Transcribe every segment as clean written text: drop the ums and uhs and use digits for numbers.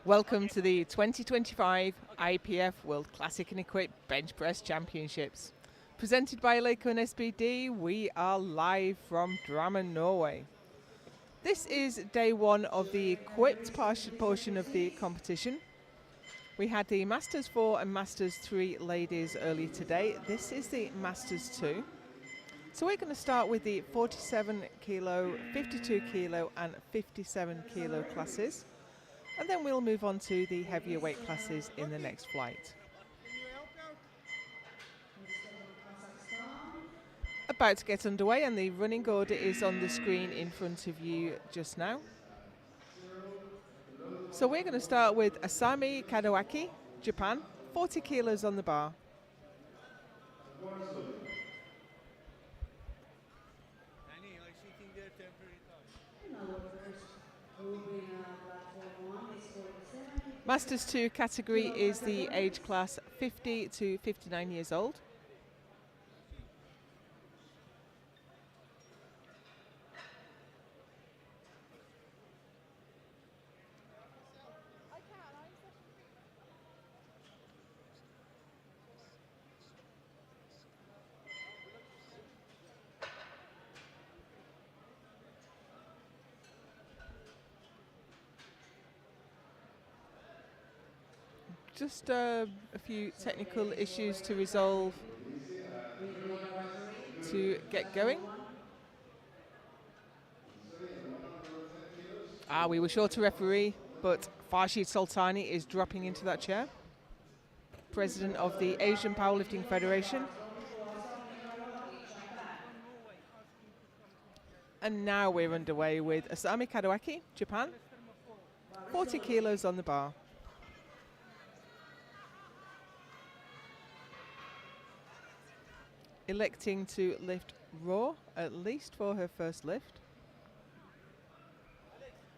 Welcome to the 2025 IPF World Classic and Equipped Bench Press Championships. Presented by Leico and SBD, we are live from Drammen, Norway. This is day one of the equipped portion of the competition. We had the Masters 4 and Masters 3 ladies earlier today. This is the Masters 2. So we're going to start with the 47 kilo, 52 kilo and 57 kilo classes. And then we'll move on to the heavier weight classes in the next flight. About to get underway, and the running order is on the screen in front of you just now. So we're going to start with Asami Kadawaki, Japan, 40 kilos on the bar. Masters 2 category is the age class 50 to 59 years old. Just a few technical issues to resolve to get going. We were short a referee, but Farshid Sultani is dropping into that chair. President of the Asian Powerlifting Federation. And now we're underway with Asami Kadawaki, Japan, 40 kilos on the bar. Electing to lift raw, at least for her first lift.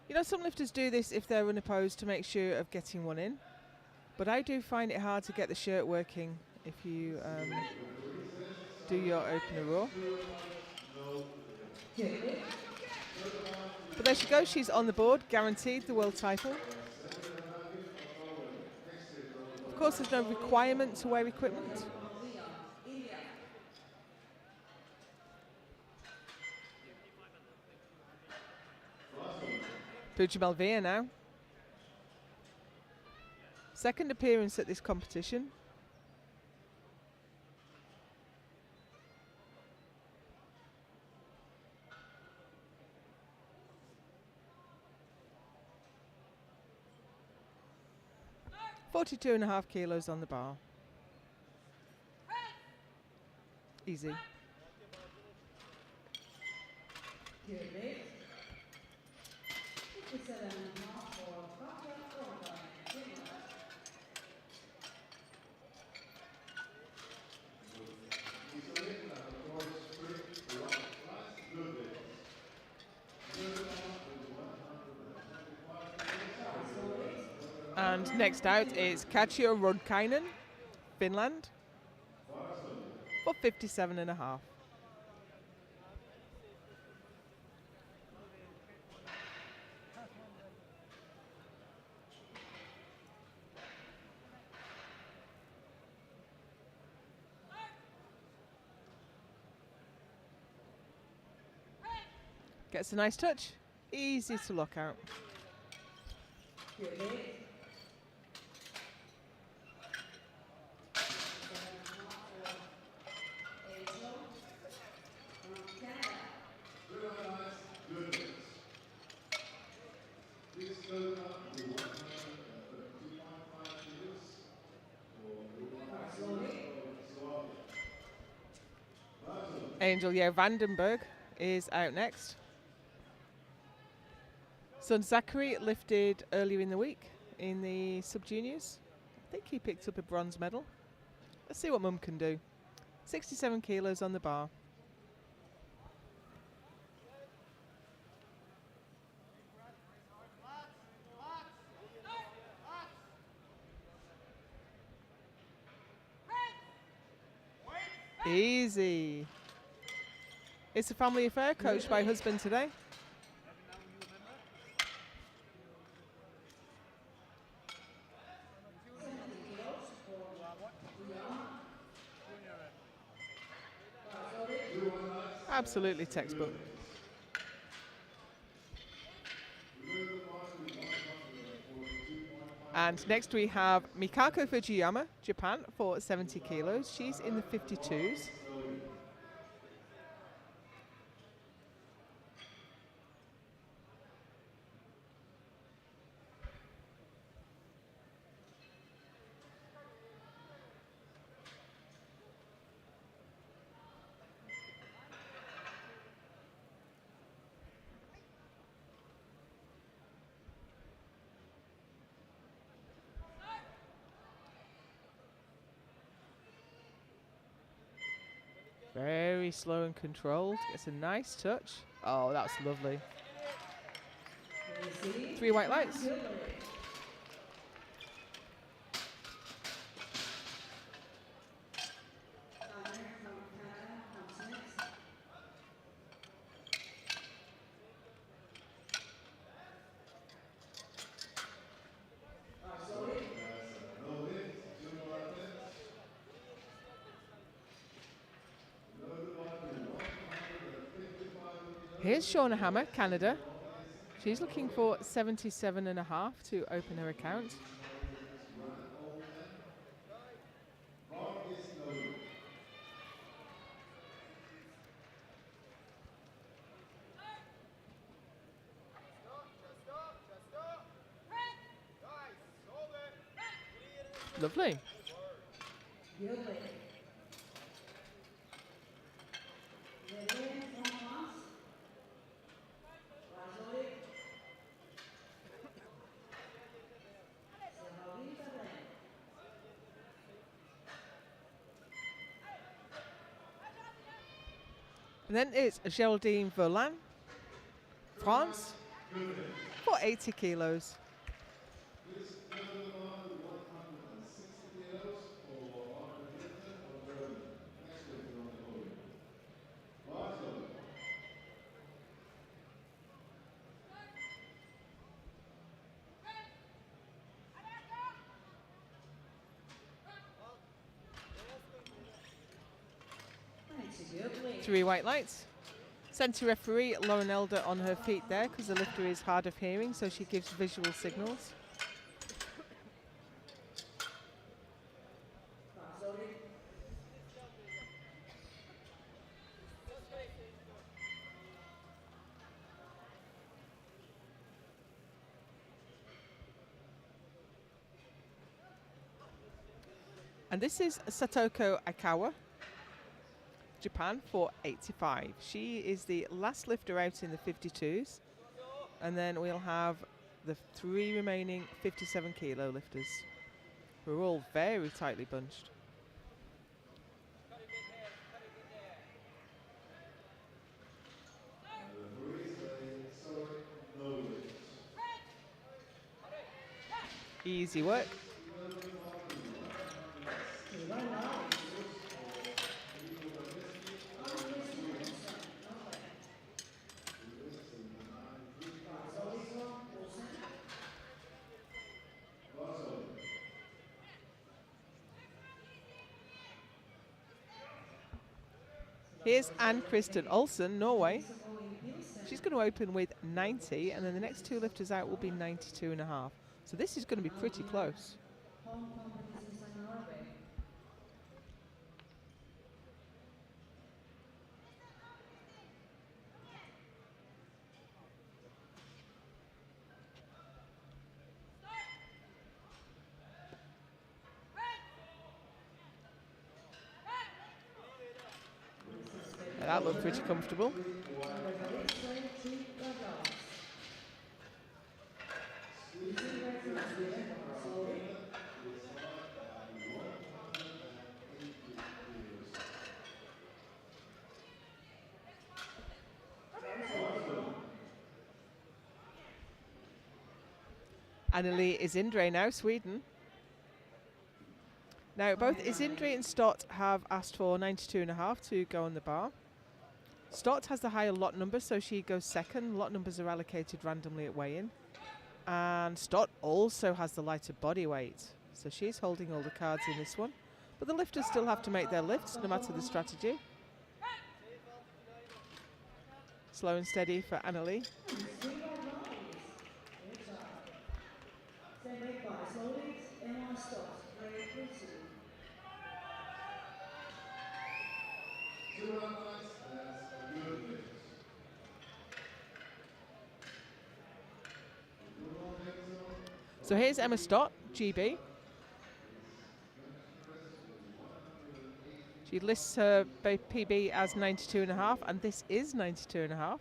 You know, some lifters do this if they're unopposed to make sure of getting one in, but I do find it hard to get the shirt working if you do your opener raw. But there she goes, she's on the board, guaranteed the world title. Of course, there's no requirement to wear equipment. Pooja Malviya now. Second appearance at this competition. £42.5 kilos on the bar. Easy. And next out is Katja Rodkainen, Finland, for 57.5. Gets a nice touch, easy to lock out. Angel Vandenberg is out next. Son Zachary lifted earlier in the week in the sub-juniors. I think he picked up a bronze medal. Let's see what Mum can do. 67 kilos on the bar. Easy. It's a family affair coached by husband today. Absolutely textbook. And next we have Mikako Fujiyama, Japan, for 70 kilos. She's in the 52s. Very slow and controlled. Gets a nice touch. Oh, that's lovely. 3 white lights. Here's Shauna Hammer, Canada. She's looking for 77.5 to open her account. Lovely. And then it's Geraldine Verlan, France, for 80 kilos. Three white lights. Centre referee Lauren Elder on her feet there because the lifter is hard of hearing, so she gives visual signals. And this is Satoko Akawa, Japan, for 85. She is the last lifter out in the 52s. And then we'll have the 3 remaining 57 kilo lifters, who are all very tightly bunched. Easy work. Here's Ann-Kristen Olsen, Norway. She's going to open with 90, and then the next 2 lifters out will be 92.5. So this is going to be pretty close. That looked pretty comfortable. Anneli Isindre now, Sweden. Now, both Isindre and Stott have asked for 92.5 to go on the bar. Stott has the higher lot number, so she goes second. Lot numbers are allocated randomly at weigh-in. And Stott also has the lighter body weight, so she's holding all the cards in this one. But the lifters still have to make their lifts, no matter the strategy. Slow and steady for Annalie. So here's Emma Stott, GB. She lists her PB as 92.5, and this is 92.5.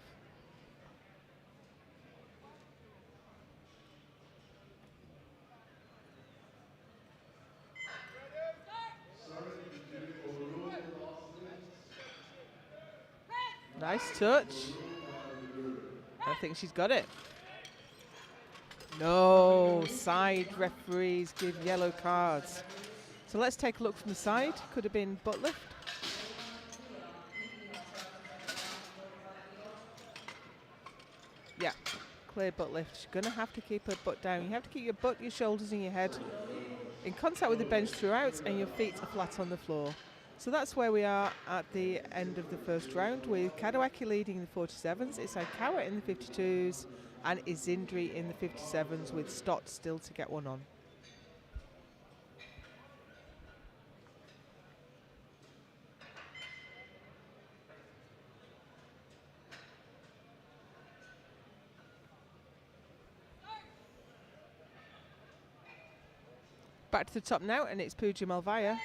Nice touch. I think she's got it. No, side referees give yellow cards. So let's take a look from the side. Could have been butt lift. Yeah, clear butt lift. She's going to have to keep her butt down. You have to keep your butt, your shoulders and your head in contact with the bench throughout, and your feet are flat on the floor. So that's where we are at the end of the first round, with Kadawaki leading in the 47s, Isaikawa in the 52s, and Izindri in the 57s, with Stott still to get one on. Back to the top now, and it's Pooja Malvaya,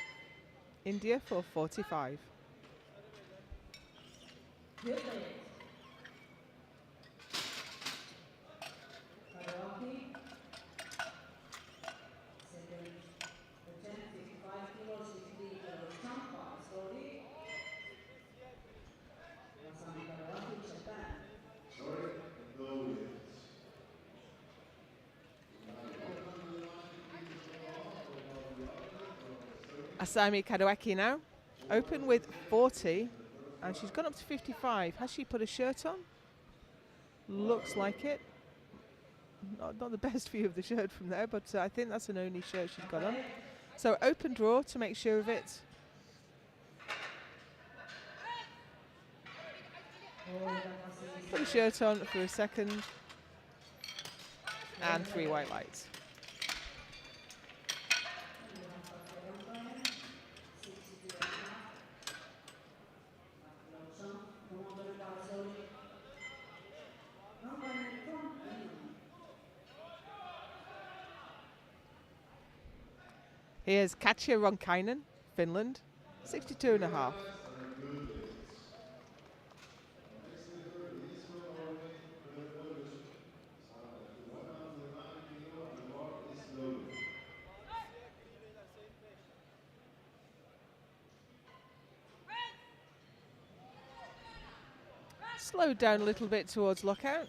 India, for 45. Asami Kadawaki now, open with 40, and she's gone up to 55. Has she put a shirt on? Looks like it. Not the best view of the shirt from there, but I think that's an only shirt she's got on. So open draw to make sure of it. Put a shirt on for a second. And 3 white lights. Here's Katja Ronkainen, Finland, 62.5. Slowed down a little bit towards lockout.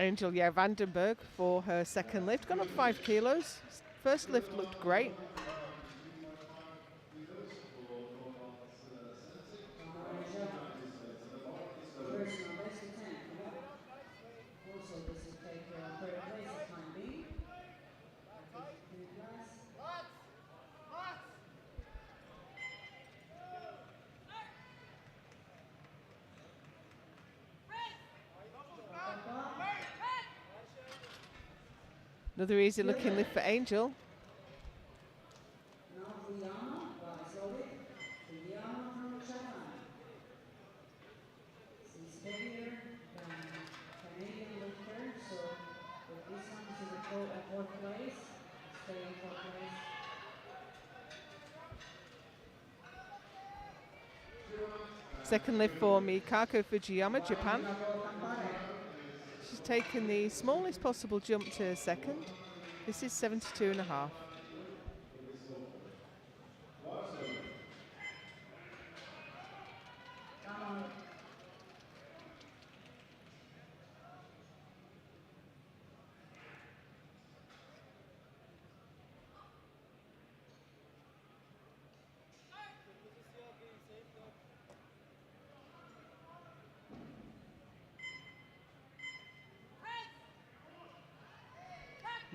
Angel Vandenberg for her second lift, gone up 5 kilos. First lift looked great. Another easy looking lift for Angel. Second lift for Mikako Fujiyama, Japan. She's taken the smallest possible jump to second. This is 72.5.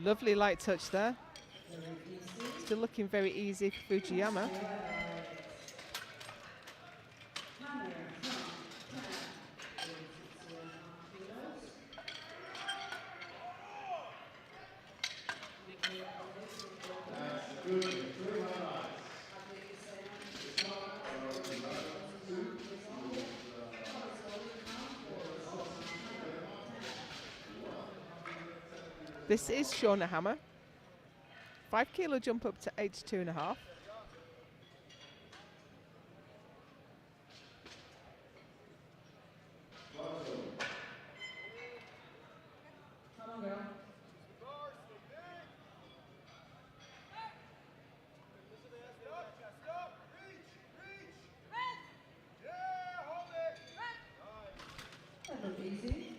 Lovely light touch there. Still looking very easy for Fujiyama. This is Shauna Hammer. 5 kilo jump up to 82.5.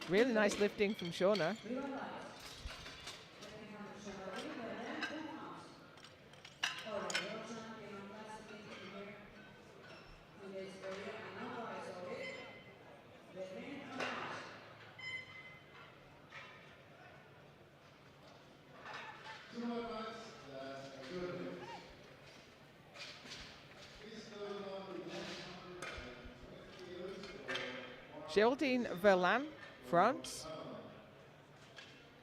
Really nice lifting from Shauna. Geraldine Verlan, France.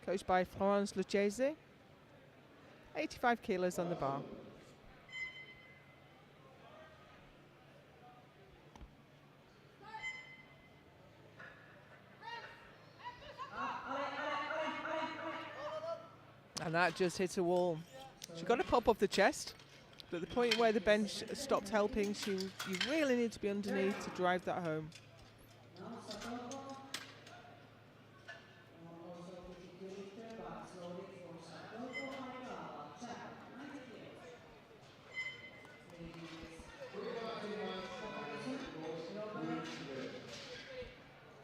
Coached by Florence Lucchese. 85 kilos on the bar. And that just hit a wall. She got a pop off the chest, but at the point where the bench stopped helping, you really need to be underneath to drive that home.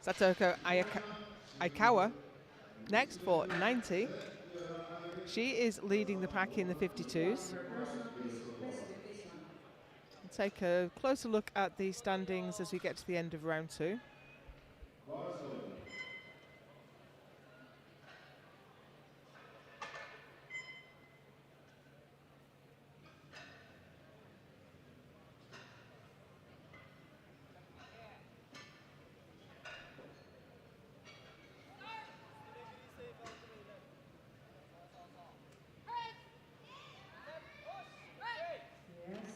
Satoko Aikawa next for 90. She is leading the pack in the 52s. We'll take a closer look at the standings as we get to the end of round 2.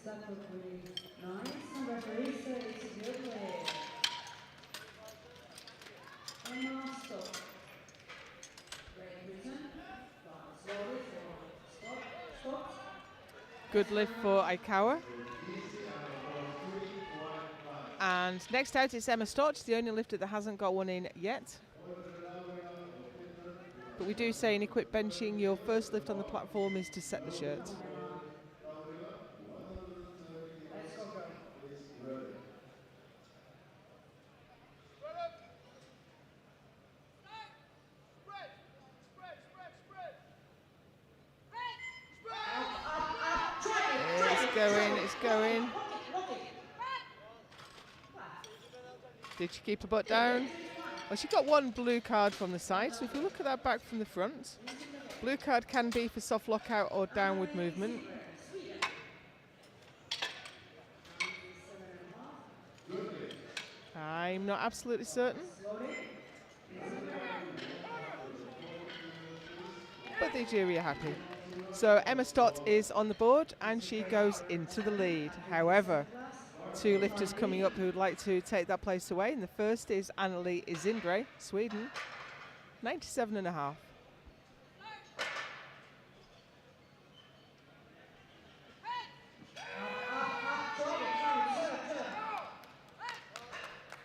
That looked really nice. And referee said it's a good play. Emma, stop. Great reason. Slowly for stop. Good lift for Aikawa. And next out is Emma Stotch, the only lifter that hasn't got one in yet. But we do say in equip benching, your first lift on the platform is to set the shirt. Let's go, girl. It's going. Did she keep her butt down? Well, she got one blue card from the side, so if you look at that back from the front, blue card can be for soft lockout or downward movement. I'm not absolutely certain, but the jury are happy. So Emma Stott is on the board and she goes into the lead. However, 2 lifters coming up who would like to take that place away. And the first is Annelie Izindre, Sweden, 97.5.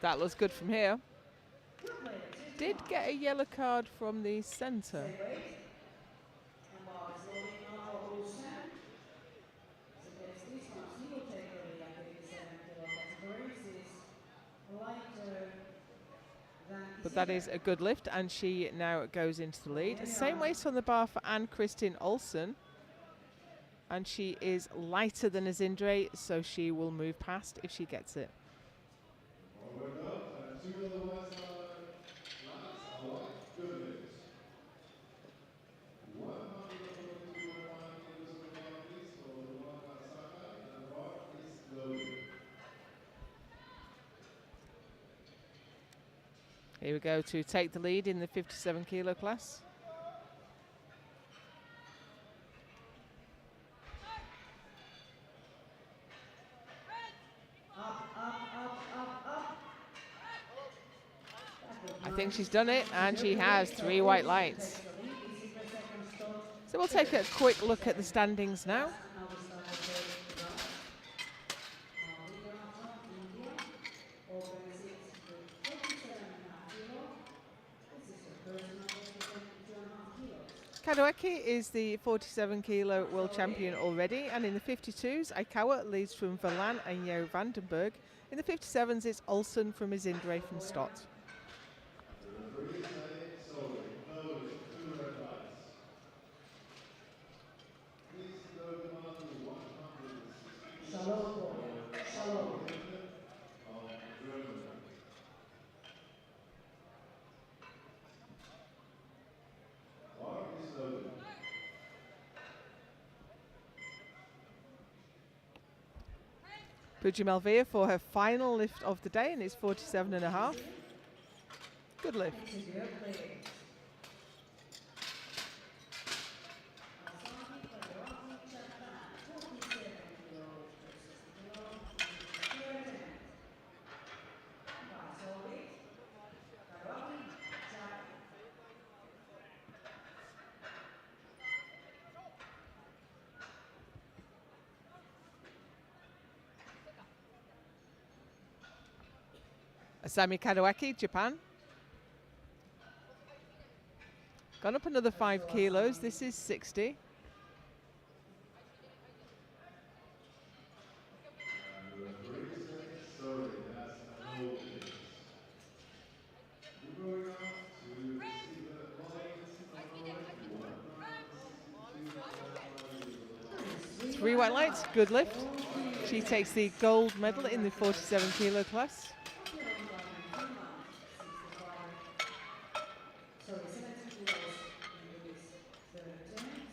That looks good from here. Did get a yellow card from the centre. But that is a good lift, and she now goes into the lead. Same weight on the bar for Ann-Kristin Olsen. And she is lighter than Izindre, so she will move past if she gets it. Here we go to take the lead in the 57 kilo class. I think she's done it, and she has 3 white lights. So we'll take a quick look at the standings now. Opens it with 47.5 kilo. This is her personal best of 22.5 kilos. Kadowaki is the 47 kilo world champion already, and in the 52s, Aikawa leads from Verlan and Jo Vandenberg. In the 57s, it's Olsen from Izindre from Stott. The referee say sorry, no, 2 red lights. Please go demand 160 Shalom. for Shalom. of Germany. Bar is loaded. Puja Malvia for her final lift of the day, and it's 47.5. Good lift. It's a good play. Asami Kadawaki Japan, 47 kilo versus kilo in the attempt. By Solvit, Kadawaki Japan. Asami Kadowaki, Japan. Gone up another 5 kilos. This is 60. And the referee say sorry, that's a no case. You're going out to see the light from Norway, 162.5. 3 white lights, good lift. She takes the gold medal in the 47 kilo class. Sorry, 70 kilos into this third attempt.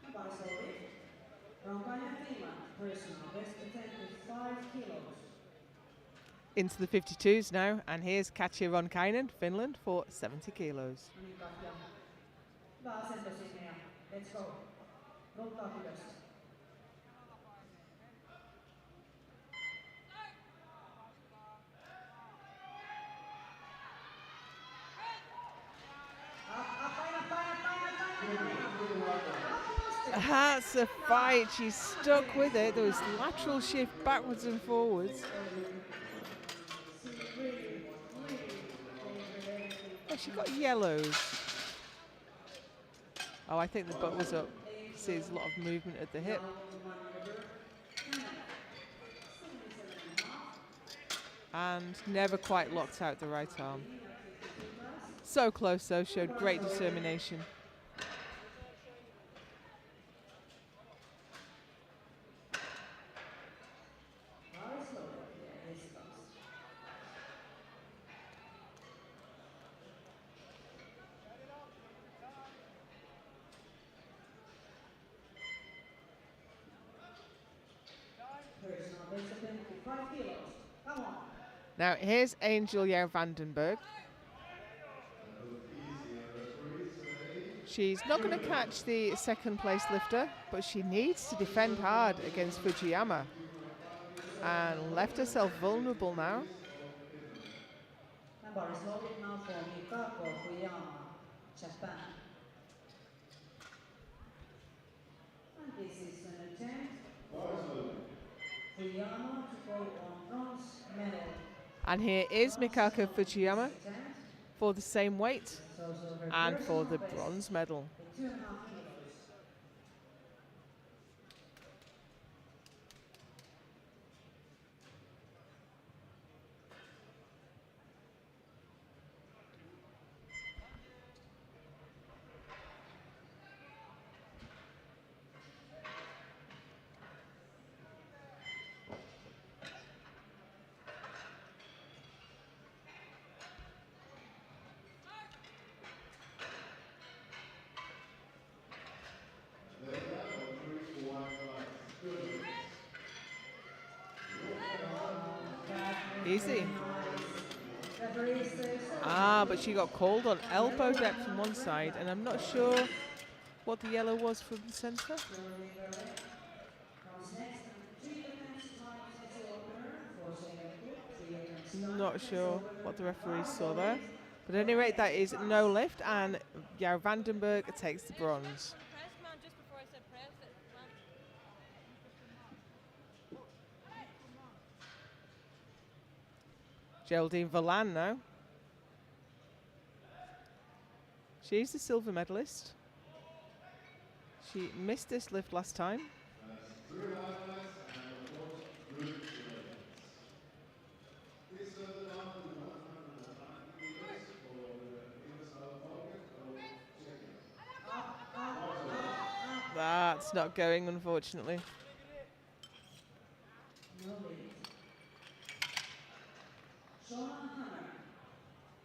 And by Solvit, Ronkainen Finland, personal best attempt with 5 kilos. Into the 52s now, and here's Katja Ronkainen, Finland, for 70 kilos. No niin, Katja. Hyvä asento sinne ja let's go. Nottaa ylös. That's a fight. She's stuck with it. There was lateral shift backwards and forwards. Oh, she got yellows. Oh, I think the butt was up. See, there's a lot of movement at the hip. And never quite locked out the right arm. So close though, showed great determination. Personal best attempt with 5 kilos. Come on. Now here's Angel Jo Vandenberg. She's not going to catch the second place lifter, but she needs to defend hard against Fujiyama. And left herself vulnerable now. And bar is loaded now for Mikako Fuyama, Japan. And this is an attempt for Fuyama to go on bronze medal. And here is Mikako Fujiyama Attempt. for the same weight It's also her and for the personal best bronze medal. with 2.5 kilos. Easy. Nice. Referees celebrate. Ah, but she got called on elbow depth from one side, and I'm not sure what the yellow was from the centre. Comes next and 3 attempts times as the opener for second group. 3 attempts times Not as sure opener. what the referees Bars saw there. loaded. But at any rate, that is no lift, and Jar Vandenberg takes the bronze. Geraldine Verlan now. She's the silver medalist. She missed this lift last time. That's 3 highlights and of course good events. Please settle down to 190 meters for the inside target of Czechia. That's not going, unfortunately. No lead. Shona Hammer.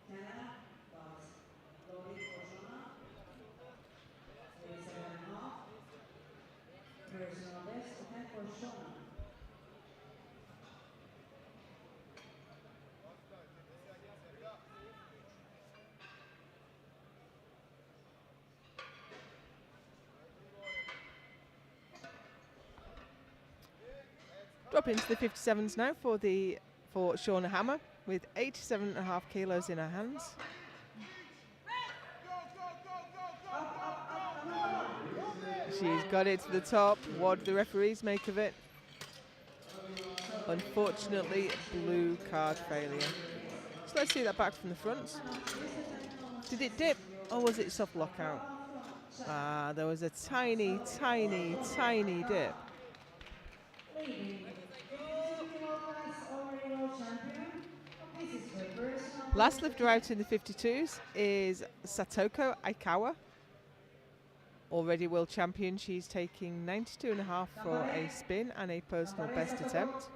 Canada. Bars loaded for Shona. 37.5. Personal best attempt for Shona. Drop into the 57s now for Shauna Hammer with 87.5 kilos in her hands. She's got it to the top. What do the referees make of it? Unfortunately, blue card failure. So let's see that back from the front. Did it dip or was it soft lockout? Ah, there was a tiny, tiny, tiny dip. Leading 52 kilo class already world champion. This is her personal Last lifter out in the 52s is Satoko Aikawa. Already world champion, she's taking 92.5 for a spin and a personal best attempt.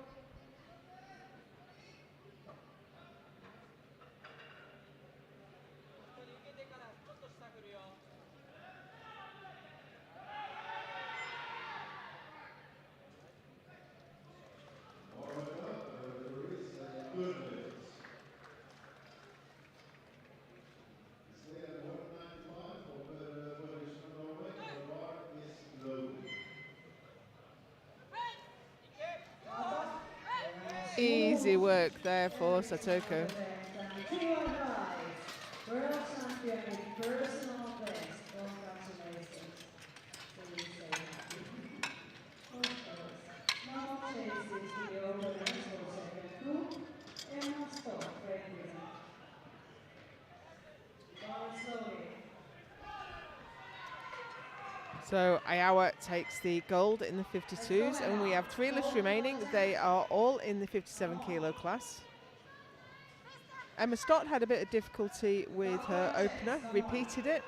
Easy work there for Satoko. World champion with personal best. Congratulations. Please stay happy. Of course. Now chases to the openers for second group. Emma Stott, Great Britain. Bars loaded. So Iowa takes the gold in the 52s, and we have 3 lifts remaining. They are all in the 57 kilo class. Emma Stott had a bit of difficulty with her opener, repeated it,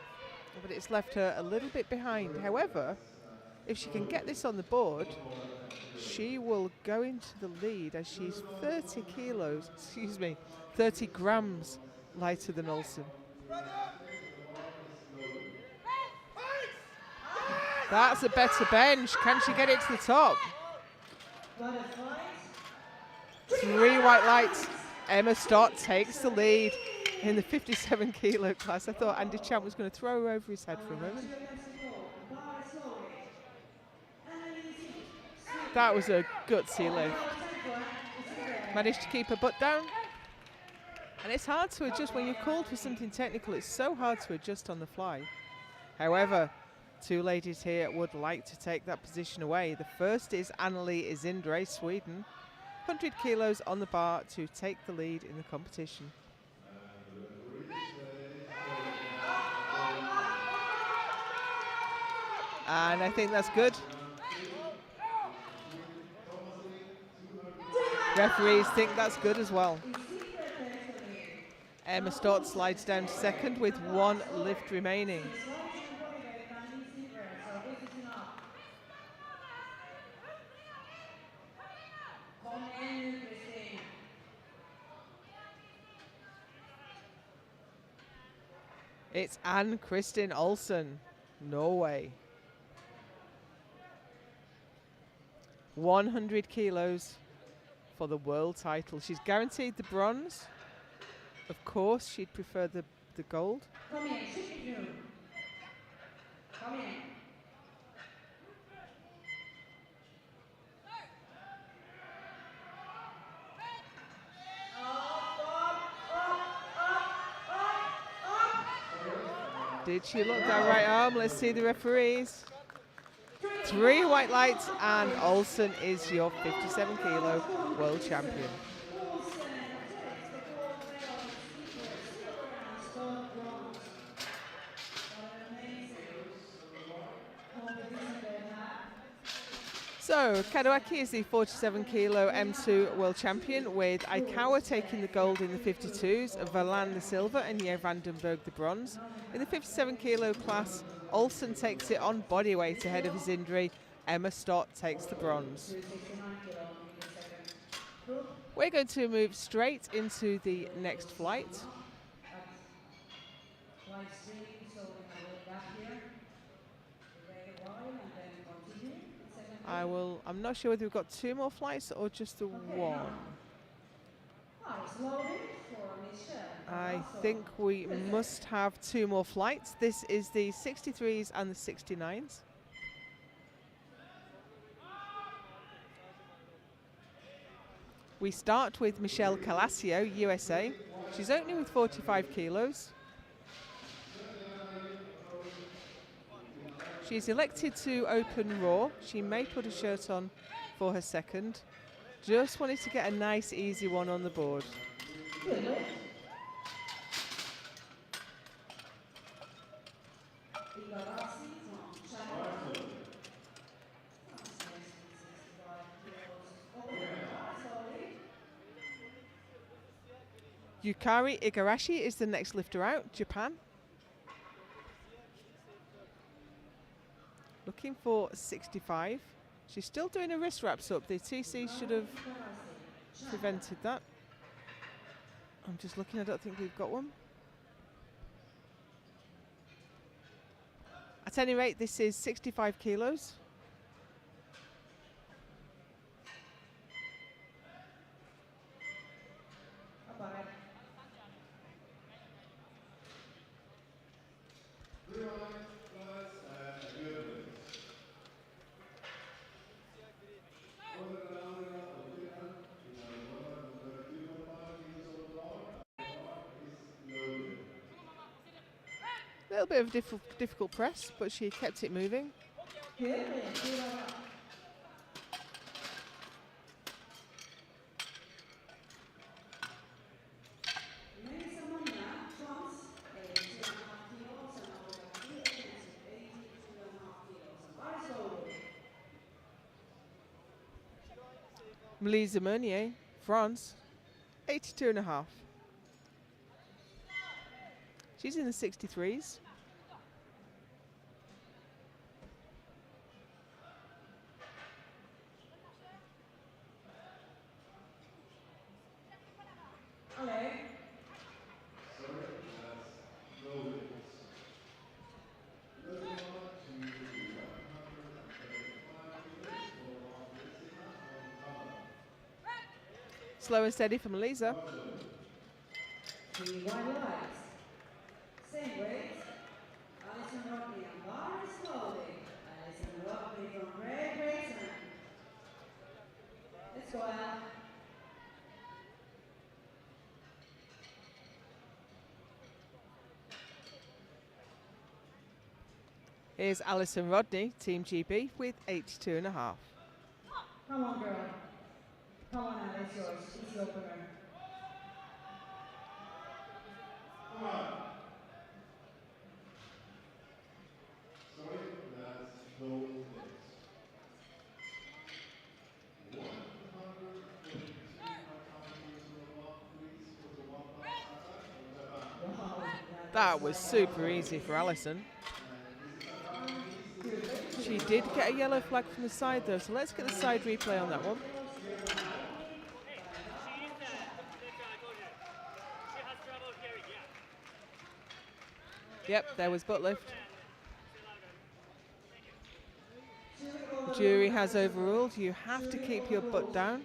but it's left her a little bit behind. However, if she can get this on the board, she will go into the lead as she's 30 grams lighter than Olsen. That's a better bench. Can she get it to the top? 3 white lights. Emma Stott takes the lead in the 57 kilo class. I thought Andy Champ was going to throw her over his head for a moment. That was a gutsy lift. Managed to keep her butt down. And it's hard to adjust when you're called for something technical. It's so hard to adjust on the fly. However, 2 ladies here would like to take that position away. The first is Anneli Izindre, Sweden. 100 kilos on the bar to take the lead in the competition. And I think that's good. Referees think that's good as well. Emma Stott slides down to second with 1 lift remaining. It's Ann Kristin Olsen, Norway. 100 kilos for the world title. She's guaranteed the bronze. Of course, she'd prefer the gold. Come in, shoot me through. Come in. Did she look that right arm? Let's see the referees. 3 white lights, and Olsen is your 57 kilo world champion. So, Kadowaki is the 47 kilo M2 world champion, with Aikawa taking the gold in the 52s, Valan the silver, and Yer Vandenberg the bronze. In the 57 kilo class, Olsen takes it on bodyweight ahead of his injury. Emma Stott takes the bronze. We're going to move straight into the next flight. I'm not sure whether we've got 2 more flights or just the one. I think we must have 2 more flights. This is the 63s and the 69s. We start with Michelle Calacio, USA. She's opening with 45 kilos. She's elected to open raw. She may put a shirt on for her second. Just wanted to get a nice, easy one on the board. Yukari Igarashi is the next lifter out, Japan. Looking for 65. She's still doing her wrist wraps up. The TC should have prevented that. I'm just looking, I don't think we've got one. At any rate, this is 65 kilos. A little bit of difficult press, but she kept it moving. Melisa Meunier, France, 82.5. She's in the 63s. Slow and steady for Melisa. 3 white lights. Same weight. Alison Rodney and very slowly. Alison Rodney from Great Britain. Let's go out. Here's Alison Rodney, Team GB, with 82.5. Come on, girl. Come on, Alice, yours. It's the opener. Sorry, that's no points. 142 please, for the 1 box attack. Wow. That was super easy for Alison. She did get a yellow flag from the side though, so let's get the side replay on that one. Yep, there was butt lift. The jury has overruled. You have to keep your butt down.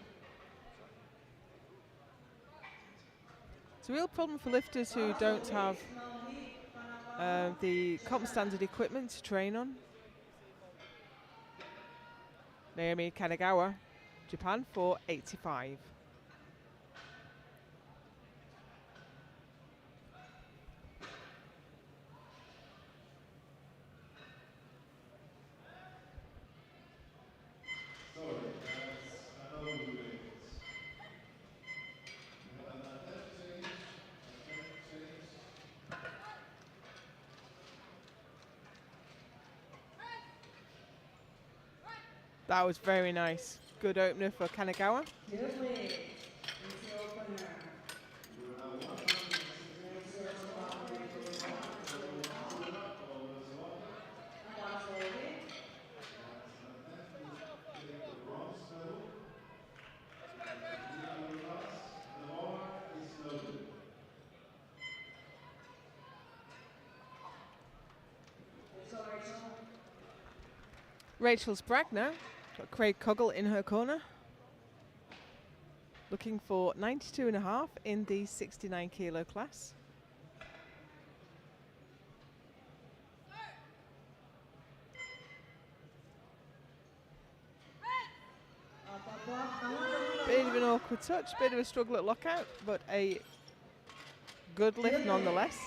It's a real problem for lifters who don't have the comp standard equipment to train on. Naomi Kanagawa, Japan for 85. Sorry, that's a no limit. We have an attempt change. That was very nice. Good opener for Kanagawa. Good lead. It's the opener. You will have 160 Next ceremony is one, for Swati. Sula or Swati. And that's loaded. That's an attempt to take the bronze medal in the 3 kilo class. The bar is loaded. Let's go, Rachel. Rachel Sprague now. Got Craig Coggle in her corner. Looking for 92.5 in the 69 kilo class. Bit of an awkward touch, bit of a struggle at lockout, but a good lift nonetheless.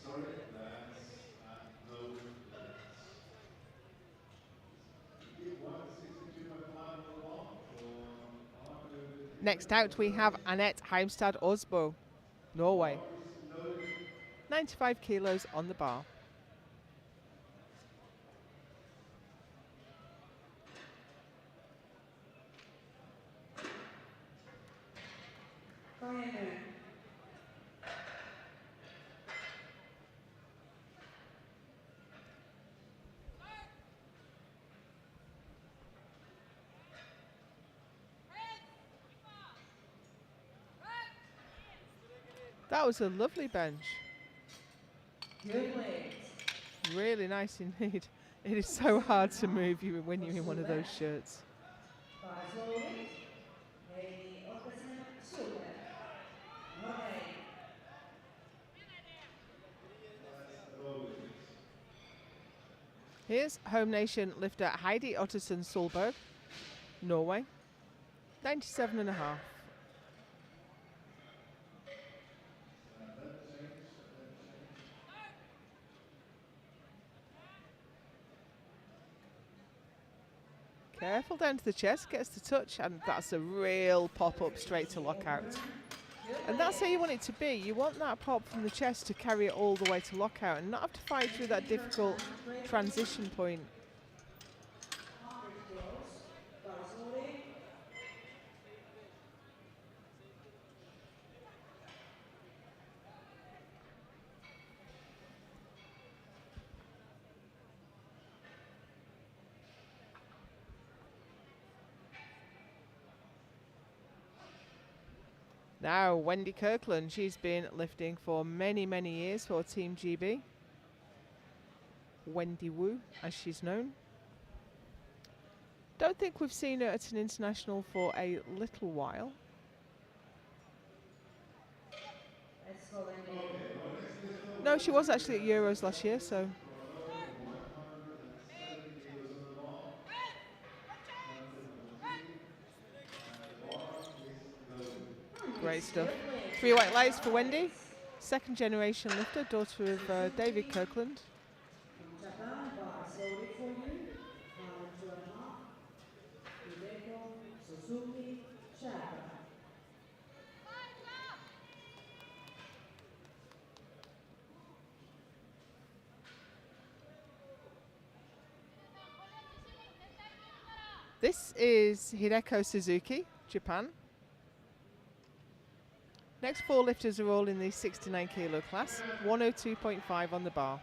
Sorry, that's a no limit. You give 162.5 on the bar for after the Next out we have Annette Heimstad Osbo, Norway. bar is loaded. 95 kilos on the bar. That was a lovely bench. Good legs. Really nice indeed. It is so hard to move you when you're in one of those shirts. Here's home nation lifter Heidi Ottersen Solberg, Norway, 97.5. Careful down to the chest, gets the touch, and that's a real pop-up straight to lockout. And that's how you want it to be. You want that pop from the chest to carry it all the way to lockout and not have to fight through that difficult transition point. Now, Wendy Kirkland, she's been lifting for many, many years for Team GB. Wendy Wu, as she's known. Don't think we've seen her at an international for a little while. No, she was actually at Euros last year, so. Great stuff. 3 white lights for Wendy. Second generation lifter, daughter of David Kirkland. This is Hideko Suzuki, Japan. Next 4 lifters are all in the 69 kilo class, 102.5 on the bar.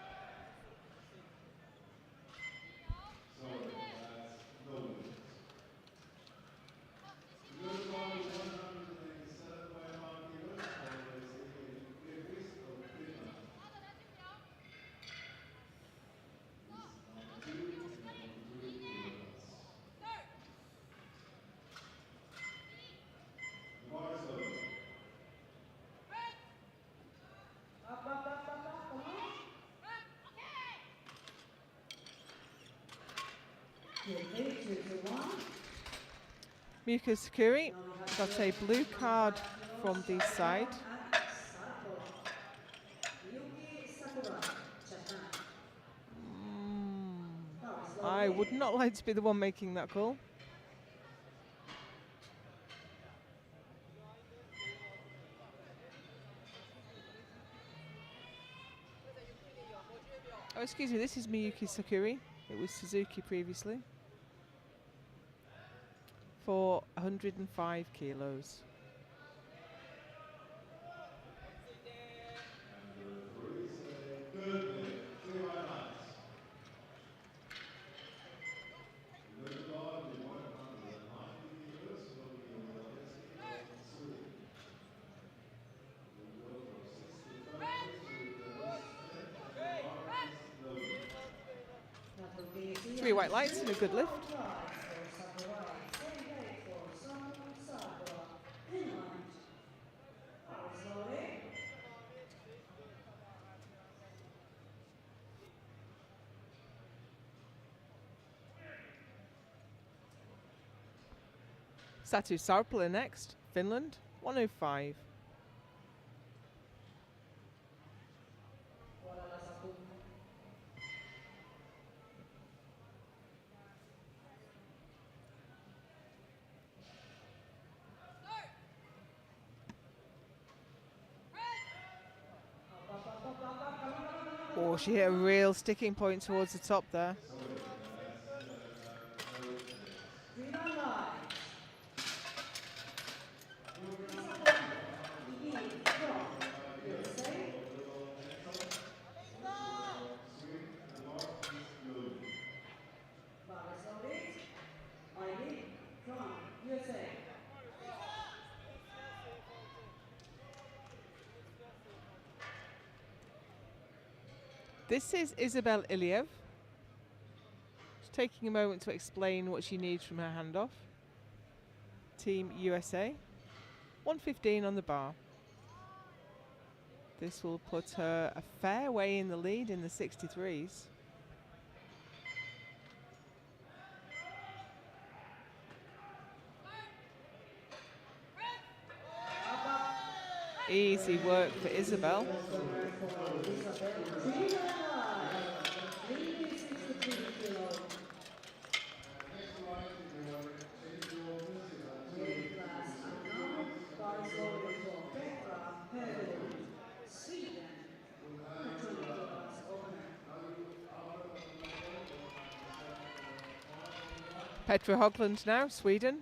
Good lead, 2-1. Miyuki Sakuri Now we have got a the blue 1.5 card kilos, from the side. Sakurai and Sakurai. Miyuki Sakurai, Japan. Now it's I would loading. not like to be the one making that call. Oh, excuse me, this is Miyuki Sakuri. It was Suzuki previously. For 105 kilos. And the referee say good lift, 3 white lights. Lift bar to 190 kilos from Yokoneski from Sweden. We go for 65 minutes with the wrist 10 and the bar is loaded. That will be 3 white lights and a good lift. rights for Sakurai. Same date for Samu Sakurai, Finland. Now it's loading. Satu Sarpala next, Finland, 105. Puolella Saku. Oh, she hit a real sticking point towards the top there. Sorry, that's no minutes. 3 white lights. Begin from USA. Sweden and the bar is loaded. Bar is loaded. ID from USA. This is Isabel Iliev. She's taking a moment to explain what she needs from her handoff. Team USA. 115 on the bar. This will put her a fair way in the lead in the 63s. Easy work for Isabel. Petra Höglund now, Sweden.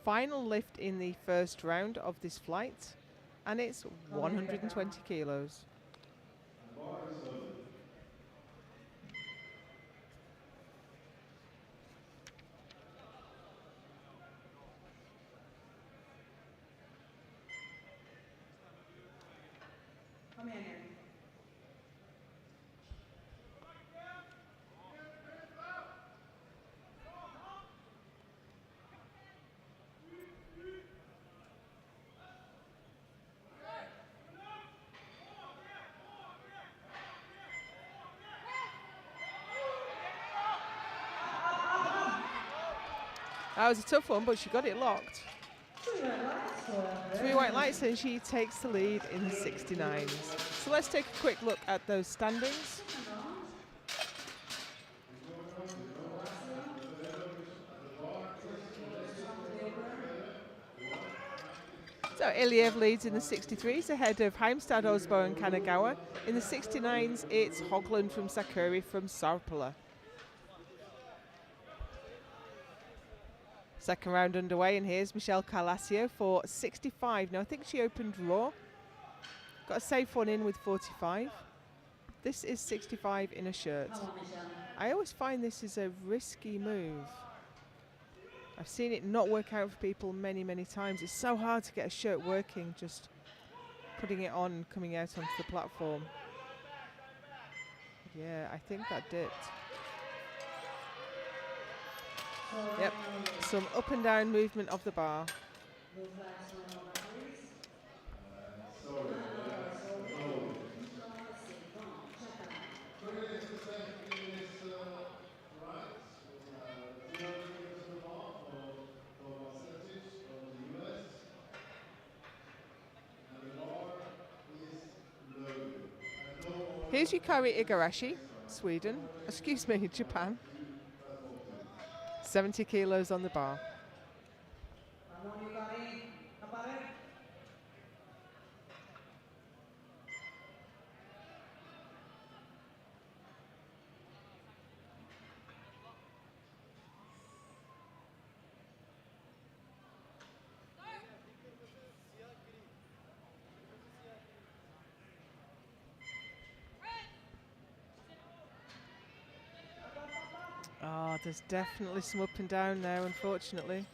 Final lift in the first round of this flight, and it's 120 kilos. Come here. That was a tough one, but she got it locked. 3 white lights and she takes the lead in the 69s. So let's take a quick look at those standings. So Iliev leads in the 63s ahead of Heimstad, Osbo and Kanagawa. In the 69s, it's Höglund from Sakuri from Sarpala. Second round underway, and here's Michelle Carlasio for 65. Now, I think she opened raw. Got a safe one in with 45. This is 65 in a shirt. I always find this is a risky move. I've seen it not work out for people many, many times. It's so hard to get a shirt working, just putting it on and coming out onto the platform. Yeah, I think that dipped. Yep, some up and down movement of the bar. Here's Yukari Igarashi, Sweden. Excuse me, Japan. 70 kilos on the bar. Come on, Yukari. Kapare. Oh, there's definitely some up and down there, unfortunately.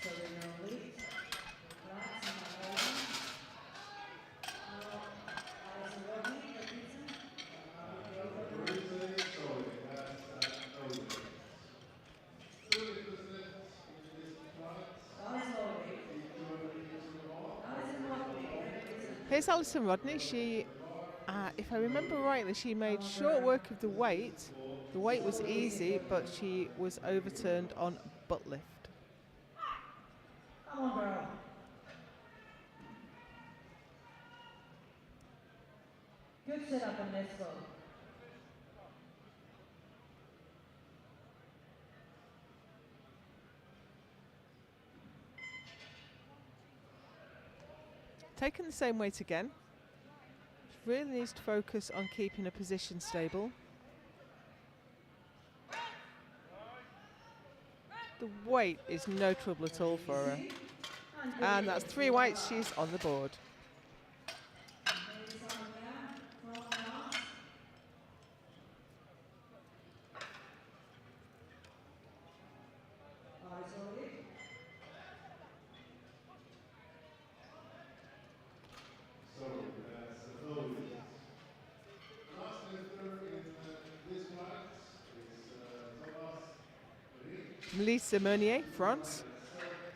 So we know lead. Flats and Ireland. Now, Alison Rodney, Edison. With the opener. Bruce Sorry, that's no limits. 30% in this flight. Alison Rodney. Keep your knees on the bar. Alison Rodney, Edison. Here's Alison Rodney. She, if I remember rightly, she made short work of the weight. The weight was easy, but she was overturned on butt lift. Come on, girl. Good setup and let's go. Taking the same weight again. She really needs to focus on keeping her position stable. The weight is no trouble at all for her. And that's 3 whites, she's on the board. Ladies on there, front pass. Alison Rodney. Sorry, that's no limits. Last lifter in this flight is Thomas Rie. Melissa Meunier, France,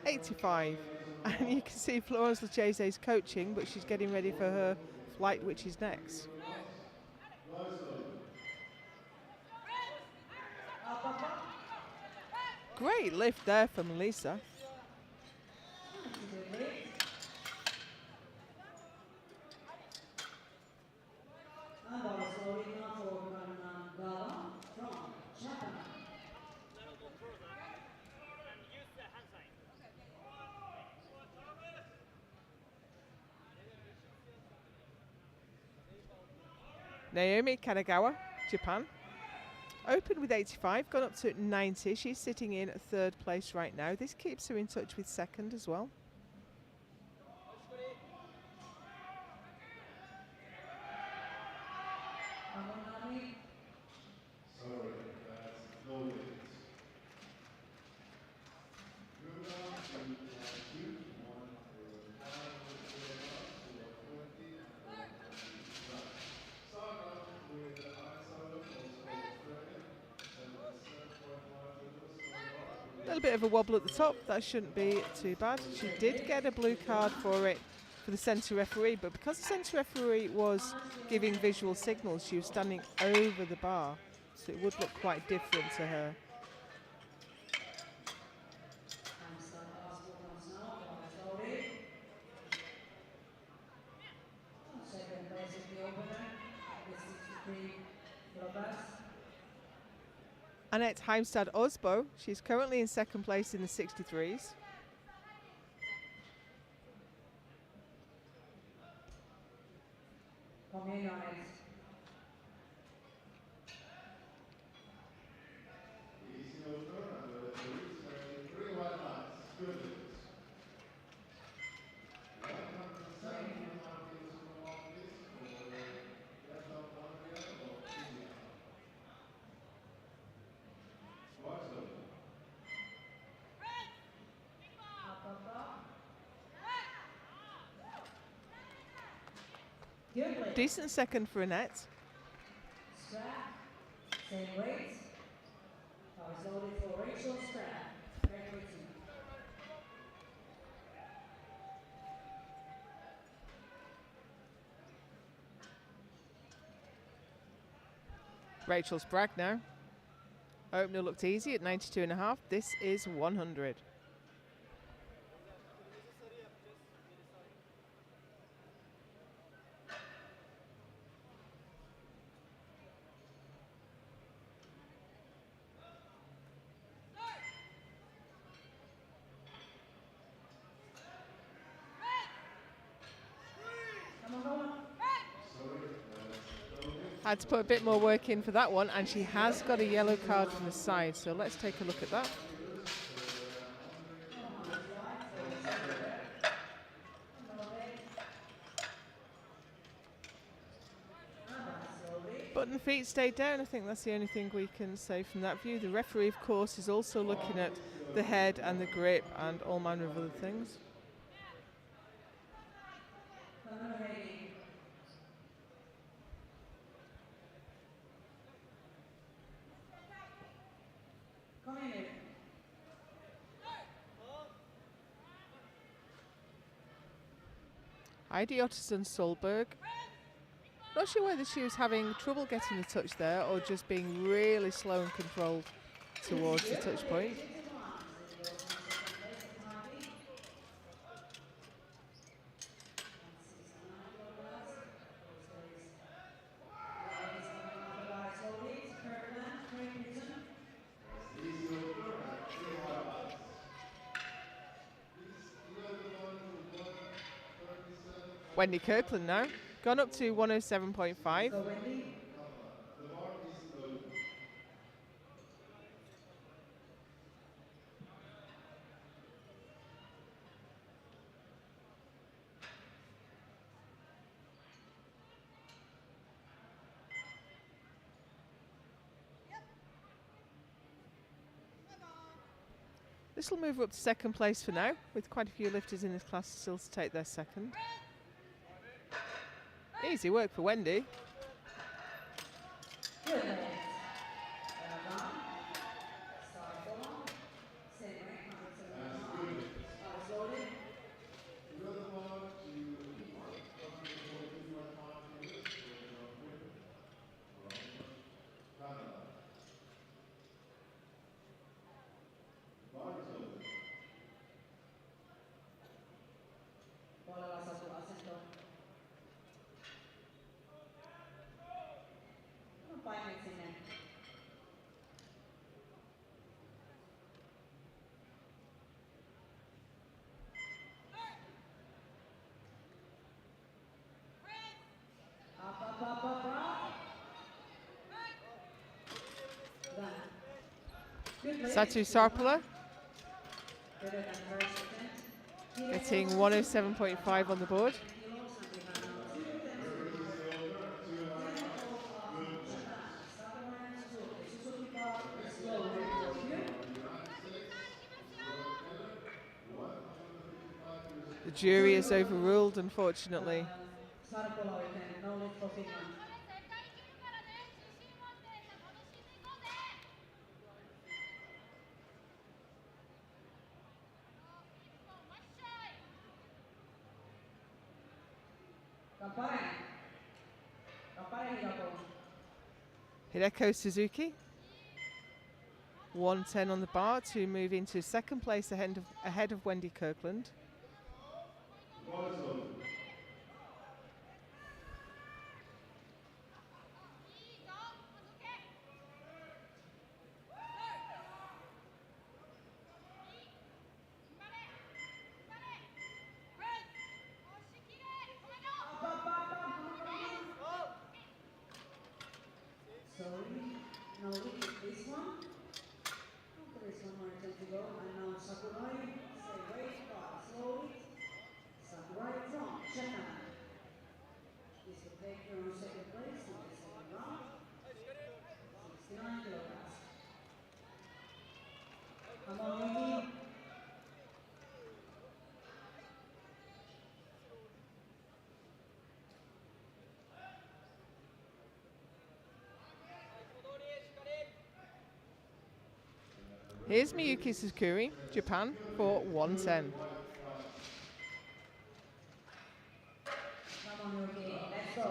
85. And you can see Florence Lachese's coaching, but she's getting ready for her flight, which is next. Up, up, up. Great lift there for Melissa. Good lead. And Alison Rodney now for Gawa from Japan. Naomi Kanagawa, Japan. Opened with 85, gone up to 90. She's sitting in 3rd place right now. This keeps her in touch with 2nd as well. Come on, Nami. Sorry, that's no limits. Move on to 2, 1 for 5 for 20 and 20. Start off with Iceland, also Australia, 77.5 kilos. A little bit of a wobble at the top. That shouldn't be too bad. She did get a blue card for it for the centre referee, but because the centre referee was giving visual signals, she was standing over the bar, so it would look quite different to her. And start Oscar comes now for Alison Rodney. Second place is the opener with 63 kilograms. Annette Heimstad Osbo, she's currently in 2nd place in the 63s. Come in on it. Easy opener, and the referees saying 3 white lines. Good limits. 107.5 kilos on the mark, please, for Vietnam, Latvia, or India. What's open? Up, up, up. Good lead. Decent 2nd for Annette. Strap. Same weight. Alison Rodney for Rachel Strap. Great weighting. Rachel Sprague now. Opener looked easy at 92.5. This is 100. Had to put a bit more work in for that one, and she has got a yellow card from the side. So let's take a look at that. No hands wide, so silver. And Norway. And back slowly. Button feet stayed down. I think that's the only thing we can say from that view. The referee, of course, is also looking at the head and the grip and all manner of other things. Come in. Heidi Otterson-Solberg. Not sure whether she was having trouble getting the touch there or just being really slow and controlled towards the touch point. Wendy Kirkland now, gone up to 107.5. So Wendy. The bar is open. This will move up to second place for now, with quite a few lifters in this class still to take their second. Easy work for Wendy. Good legs. Well done. Start forward. Same way. Eyes loaded. The other one to 145 meters for the women. Canada. Bar is open. Puolella Satu asento. No painet sinne. Up. Done. Good legs. Satu Sarpala Better than first attempt. getting 107.5 on the board. The jury is overruled, unfortunately. Sarpola oikein, no lift for Finland. Kampare Hidako. Hideko Suzuki, 110 on the bar to move into second place ahead of Wendy Kirkland. Bar is open. Sorry, no lift this one. There is one more attempt to go, and now Sakurai. Say wait, but slowly. Sakurai from Japan. This will take her on second place in the second round. 69 kilograms. Come on, Yuki. Here's Miyuki Sukuri, Japan, for 110. Come on, Yuki. Let's go.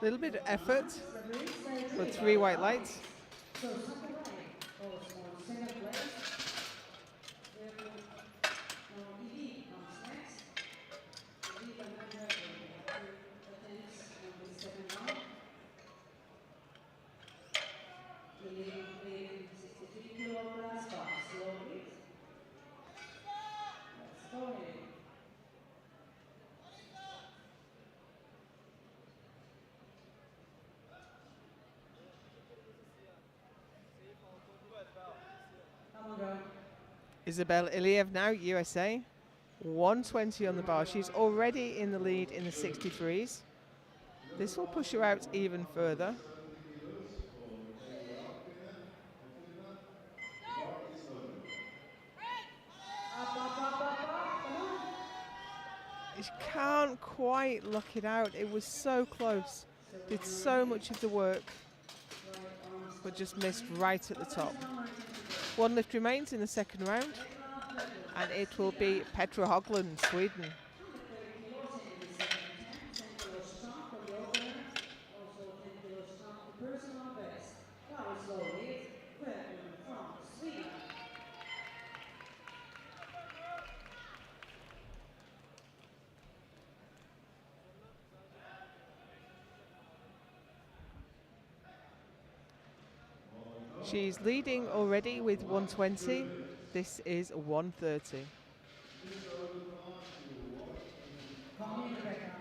A little bit of effort, but 3 white lights. So Sakurai goes on second place. Therefore, now Ivy comes next. Ivy and then Isabel Iliev now, USA. 120 on the bar. She's already in the lead in the 63s. This will push her out even further. 70 kilos for Eeva Lahtinen of Finland. The bar is loaded. Come on. She can't quite lock it out. It was so close. Did so much of the work, but just missed right at the top. One lift remains in the second round, and it will be Petra Höglund, Sweden. 130 kilos in the second attempt, 10 kilos strong for the opener, also 10 kilos strong for personal best. Now slowly, Höglund from Sweden. She's leading already with 120. This is 130. Come in, Rebecca.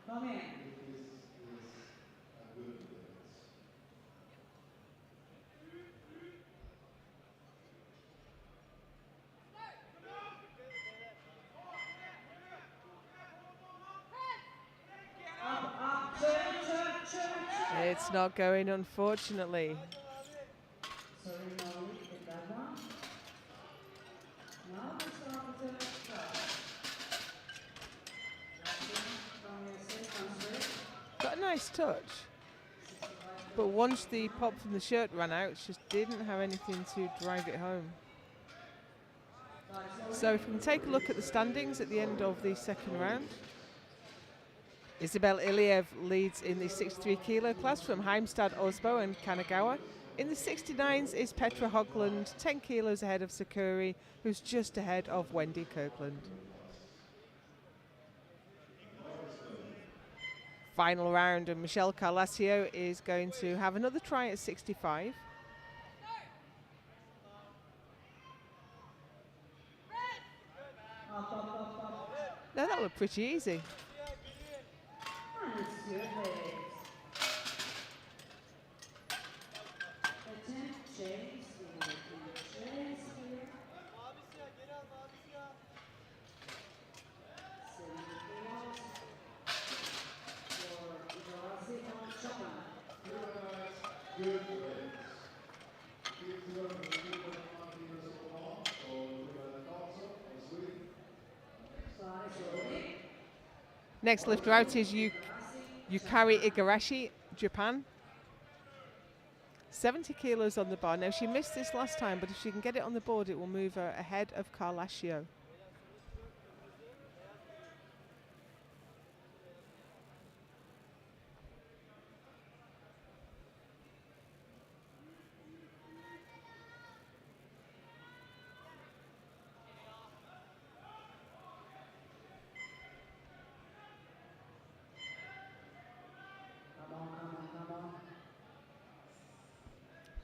Come in. Up, turn. It's not going, unfortunately. Sorry, no, get that one. Now we start with the start. From your second straight. Got a nice touch. But once the pop from the shirt ran out, she just didn't have anything to drive it home. So if we can take a look at the standings at the end of the second round. Isabel Iliev leads in the 63 kilo class from Heimstad, Osbo and Kanagawa. In the 69s is Petra Höglund, 10 kilos ahead of Sakuri, who's just ahead of Wendy Kirkland. Final round, and Michelle Carlasio is going to have another try at 65. Up. Now that looked pretty easy. And it's good legs. Attempt chase here. Chase here. 70 kilos. For Ibarasi on Chopin. Good legs. Keep 202.5 kilos of the bar for Ruben Karlsson of Sweden. Slide slowly. Next lifter out is Yukari Igarashi, Japan. 70 kilos on the bar. Now she missed this last time, but if she can get it on the board, it will move her ahead of Carlasio. Come on.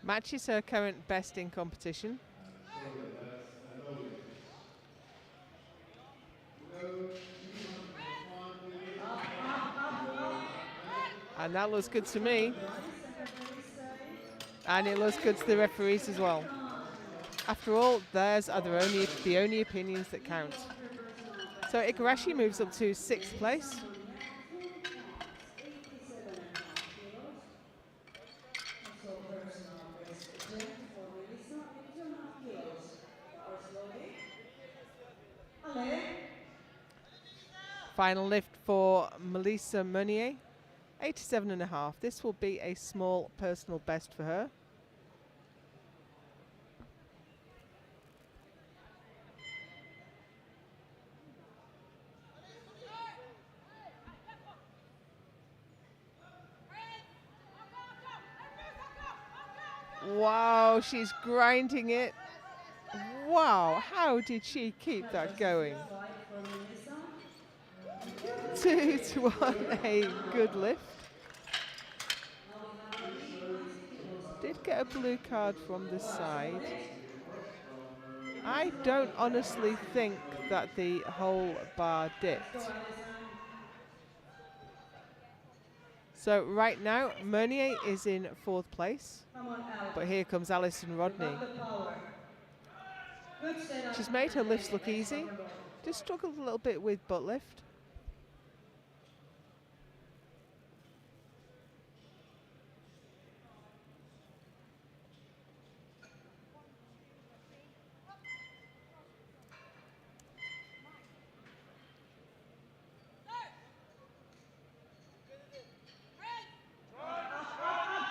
Matches her current best in competition. And that looks good to me. And it looks good to the referees as well. After all, theirs are the only opinions that count. So Igarashi moves up to 6th place. Final lift for Melissa Meunier, 87.5. This will be a small personal best for her. Wow, she's grinding it. Wow, how did she keep that going? 2-1, a good lift. Did get a blue card from the side. I I don't honestly think that the whole bar dipped. Let's go, Alison. So right now, Meunier is in 4th place, Come on, Al. but here comes Alison You Rodney. got the power. Good setup. She's made her and lifts then look next easy. rock and roll. Just struggled a little bit with butt lift.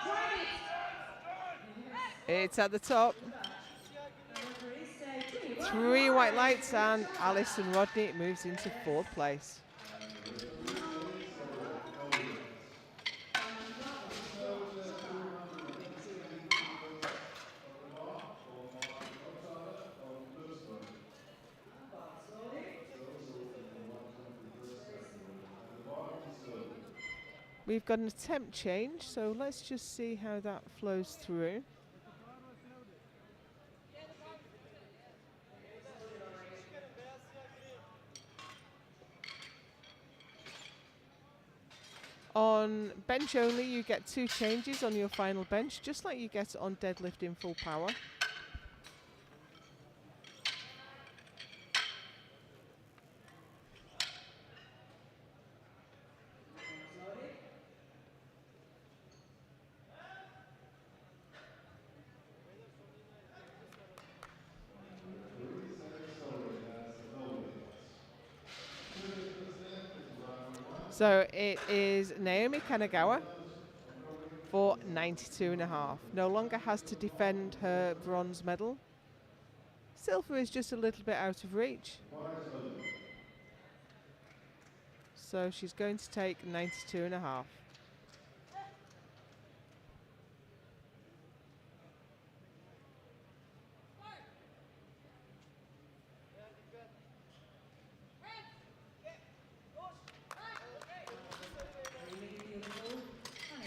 Drive it. Yes. It's at the top. Good luck. And referees say 3 white lights and Alison Rodney moves into 4th place. We've got an attempt change, so let's just see how that flows through. On bench only, you get 2 changes on your final bench, just like you get on deadlift in full power. So it is Naomi Kanagawa for 92.5. No longer has to defend her bronze medal. Silver is just a little bit out of reach. So she's going to take 92.5.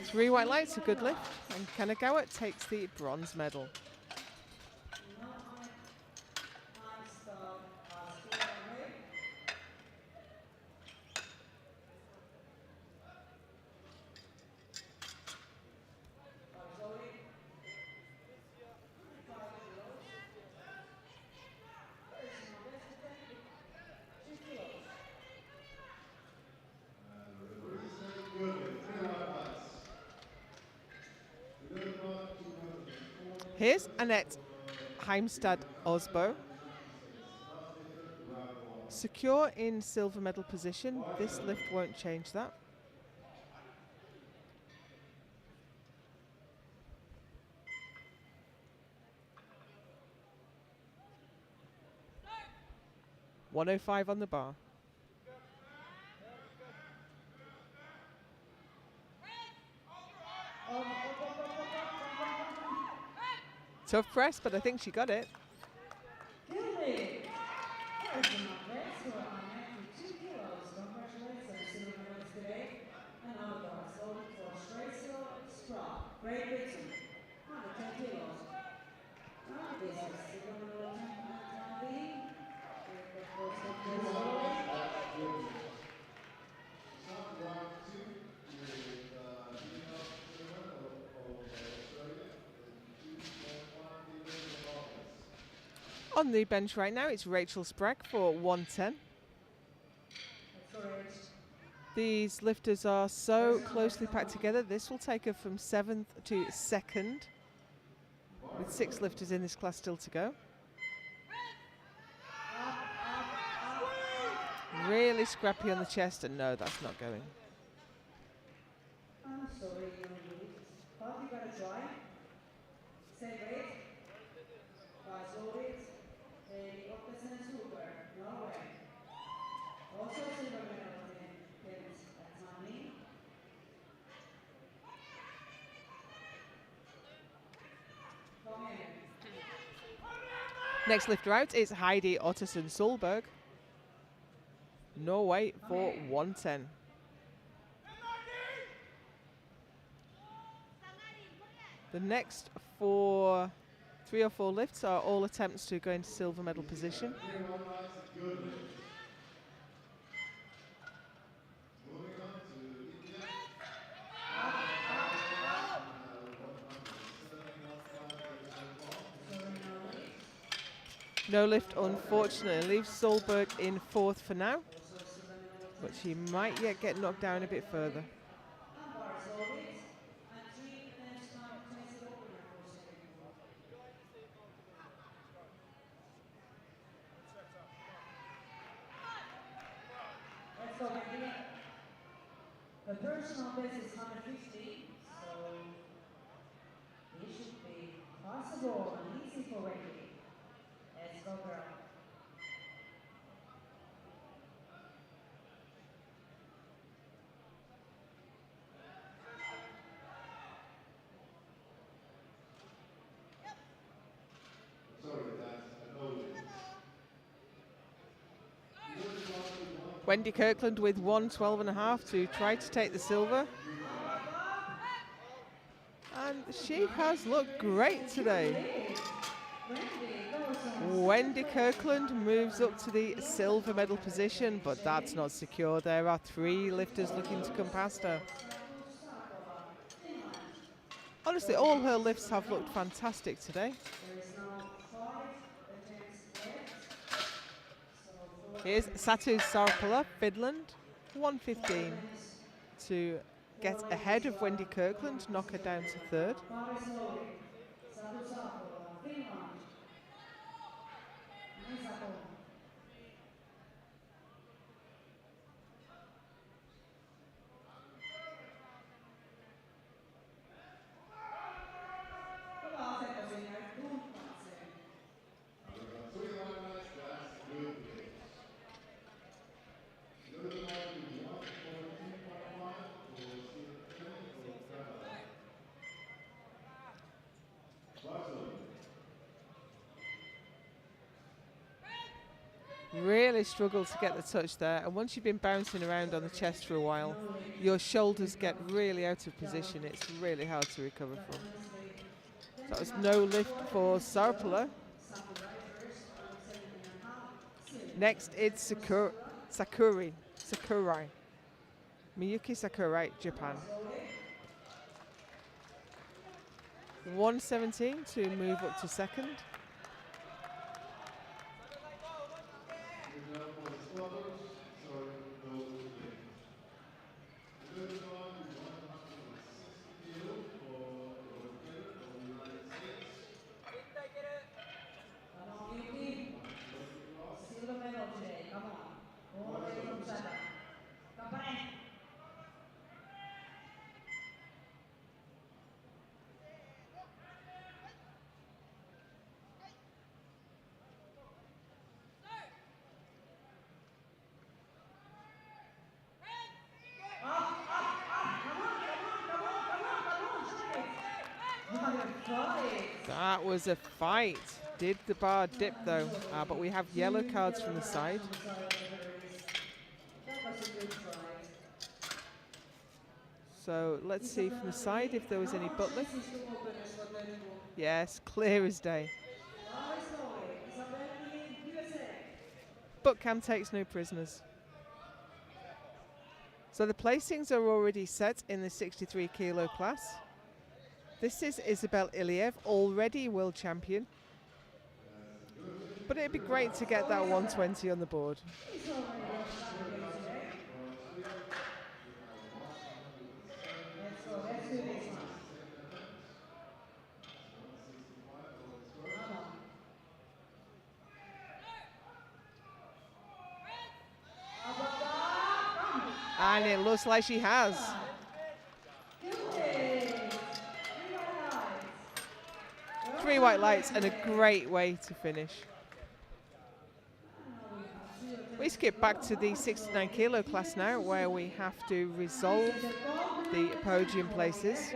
Three white lights, a good lift, and Kanagawa takes the bronze medal. Here's Annette Heimstad Osbo. Secure in silver medal position. This lift won't change that. $105 on the bar. Tough press, but I think she got it. Guilty. There's enough rest for Annette with 2 kilos. Congratulations, silver medalist today. And our guards voted for Straight Straw, Great Britain, under 10 kilos. Now this is silver medal attempt with the first of this voting. On the bench right now, it's Rachel Sprague for 110. These lifters are so closely packed together. This will take her from 7th to 2nd, with 6 lifters in this class still to go. Really scrappy on the chest, and no, that's not going. I'm sorry, but you gotta try. Same weight. Guys, hold it. The opposite super. No way. Also silver medal tennis. That's not me. Come here. Next lifter out is Heidi Ottersen Solberg, Norway for 110. The next 4 3 or 4 lifts are all attempts to go into silver medal position. 3 white lights, good lifts. Moving on to India. No lift, unfortunately, leaves Solberg in 4th for now, but she might yet get knocked down a bit further. Let's go, Wendy. The personal best is 150, so it should be possible and easy for Wendy. Let's go, girl. Sorry, that's a no lift. Wendy Kirkland with 112.5 to try to take the silver. And she has looked great today. Wendy Kirkland moves up to the silver medal position, but that's not secure. There are 3 lifters looking to come past her. Honestly, all her lifts have looked fantastic today. Here's Satu Sarpala, Finland, 115 to get ahead of Wendy Kirkland, knock her down to 3rd. Really struggled to get the touch there, and once you've been bouncing around on the chest for a while, your shoulders get really out of position. It's really hard to recover from. So that was no lift for Sarpala. Next it's Sakurai. Miyuki Sakurai, Japan. 117 to move up to 2nd. That was a fight. Did the bar dip though? But we have yellow cards from the side. So let's see from the side if there was any butt lift. Yes, clear as day. Butt cam takes no prisoners. So the placings are already set in the 63 kilo class. This is Isabel Iliev, already world champion. But it'd be great to get that 120 on the board. And it looks like she has. 3 white lights and a great way to finish. We skip back to the 69 kilo class now, where we have to resolve the podium places.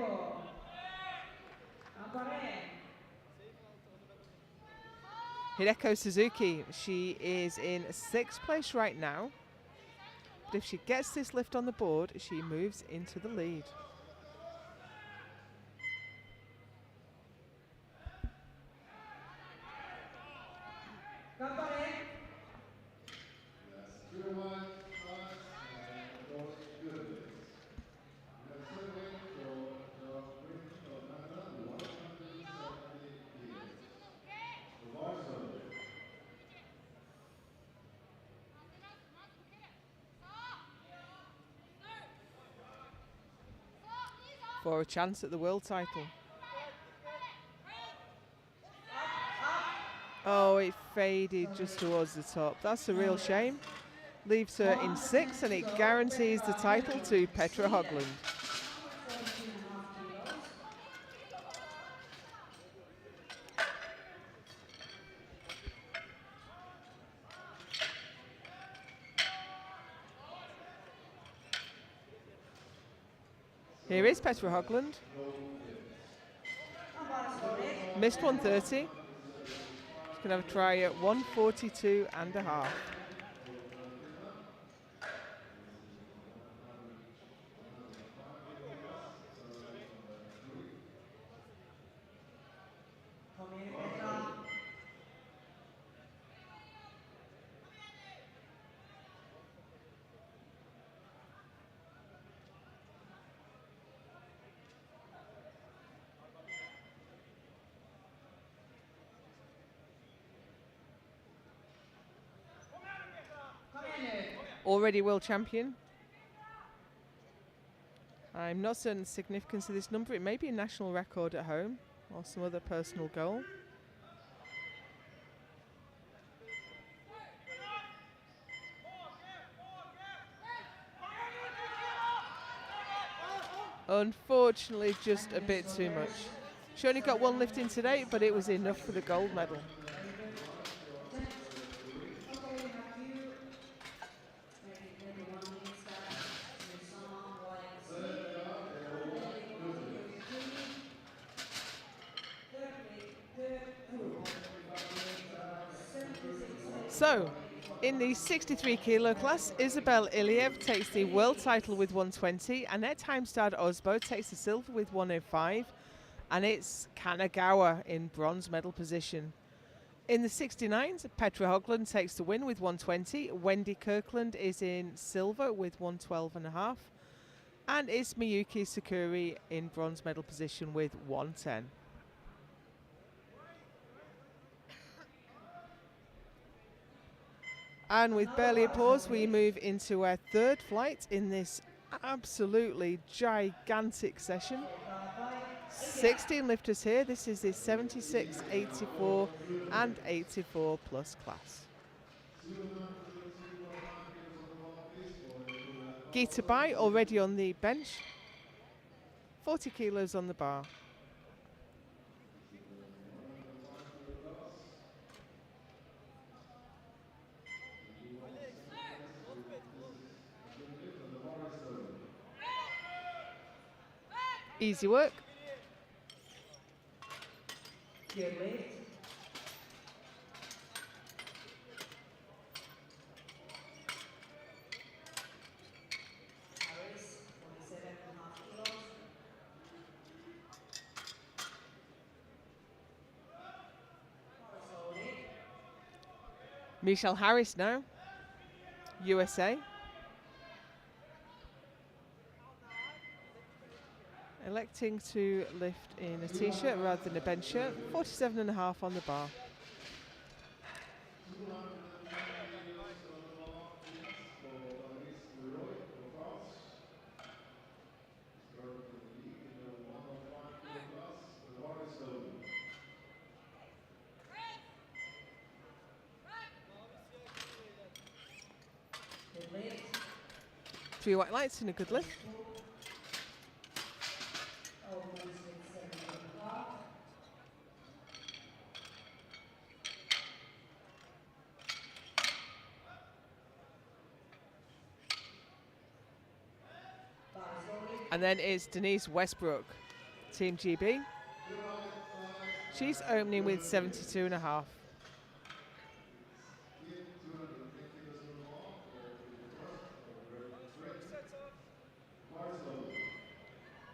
Hideko Suzuki, she is in 6th place right now. But if she gets this lift on the board, she moves into the lead. Kappale. That's 2-1 plus, and of course, good legs. We have set weight for the Queen of Canada, 170 kilos. The bar is loaded. For a chance at the world title. Oh, it faded just towards the top. That's a real shame. Leaves her in 6th, and it guarantees the title to Petra Höglund. 117.5 kilos. Here is Petra Höglund. Missed 130. She's going to have a try at 142 and a half. Kom igen Petra. Kom igen nu. Already world champion. I'm not certain the significance of this number. It may be a national record at home or some other personal goal. Unfortunately, just a bit too much. She only got one lift in today, but it was enough for the gold medal. Very good. Okay, we have two, maybe 1 minute start. Your song, white sleep. Then we go to your three. So, in the 63 kilo class, Isabel Iliev takes the world title with 120, Annette Heimstad Osbo takes the silver with 105, and it's Kanagawa in bronze medal position. In the 69s, Petra Höglund takes the win with 120, Wendy Kirkland is in silver with 112 and a half, and it's Miyuki Sakuri in bronze medal position with 110. And with barely a pause, we move into our third flight in this absolutely gigantic session. 16 lifters here. This is the 76, 84 and 84 plus class. Geeta Bai already on the bench. 40 kilos on the bar. Easy work. Good lift. Harris, 27.5 kilos. Slowly. Michelle Harris now. USA. Electing to lift in a t-shirt rather than a bench shirt. 47 and a half on the bar. Good lift. 3 white lights and a good lift. Opens with 7.5. And then it's Denise Westbrook, Team GB. She's opening with 72 and a half.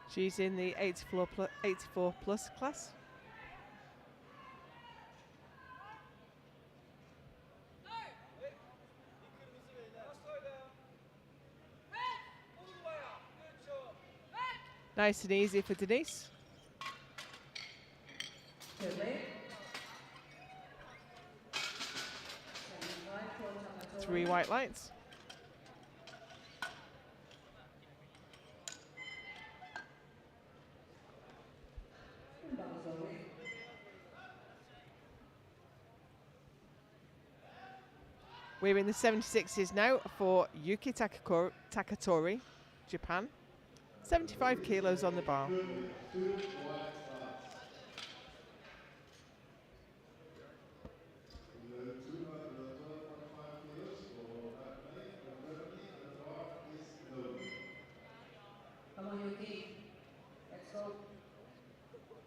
She's in the 84 plus class. Nice and easy for Denise. Good lead. 75 for Takatori. 3 white lights. And Babazowi. We're in the 76s now for Yuki Takatori, Japan. 75 kilos on the bar. Good lead. 2 white lights. In the 212.5 kilos for Japanese, the bar is loaded. Come on, Yuki. Let's go. Good lead.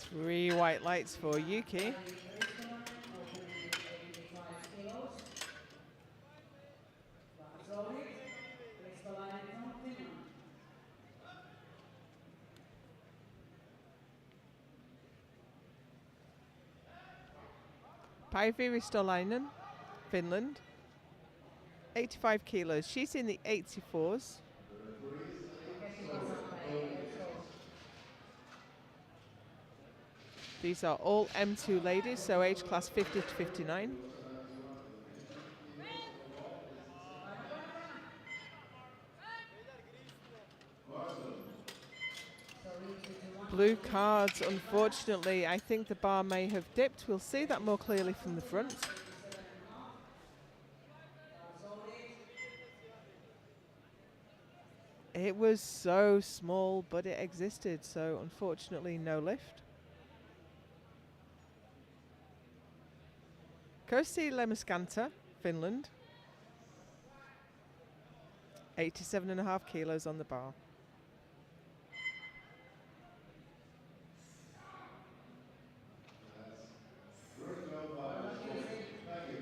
3 white lights for Yuki. 85 kilos. Babazowi. Raise the line from Finland. Päivi Ristolainen, Finland. 85 kilos. She's in the 84s. These are all M2 ladies, so age class 50 to 59. Blue cards, unfortunately. I think the bar may have dipped. We'll see that more clearly from the front. It was so small, but it existed, so unfortunately no lift. Kosti Lemaskanta, Finland. 87.5 kilos on the bar. First round by Peggy.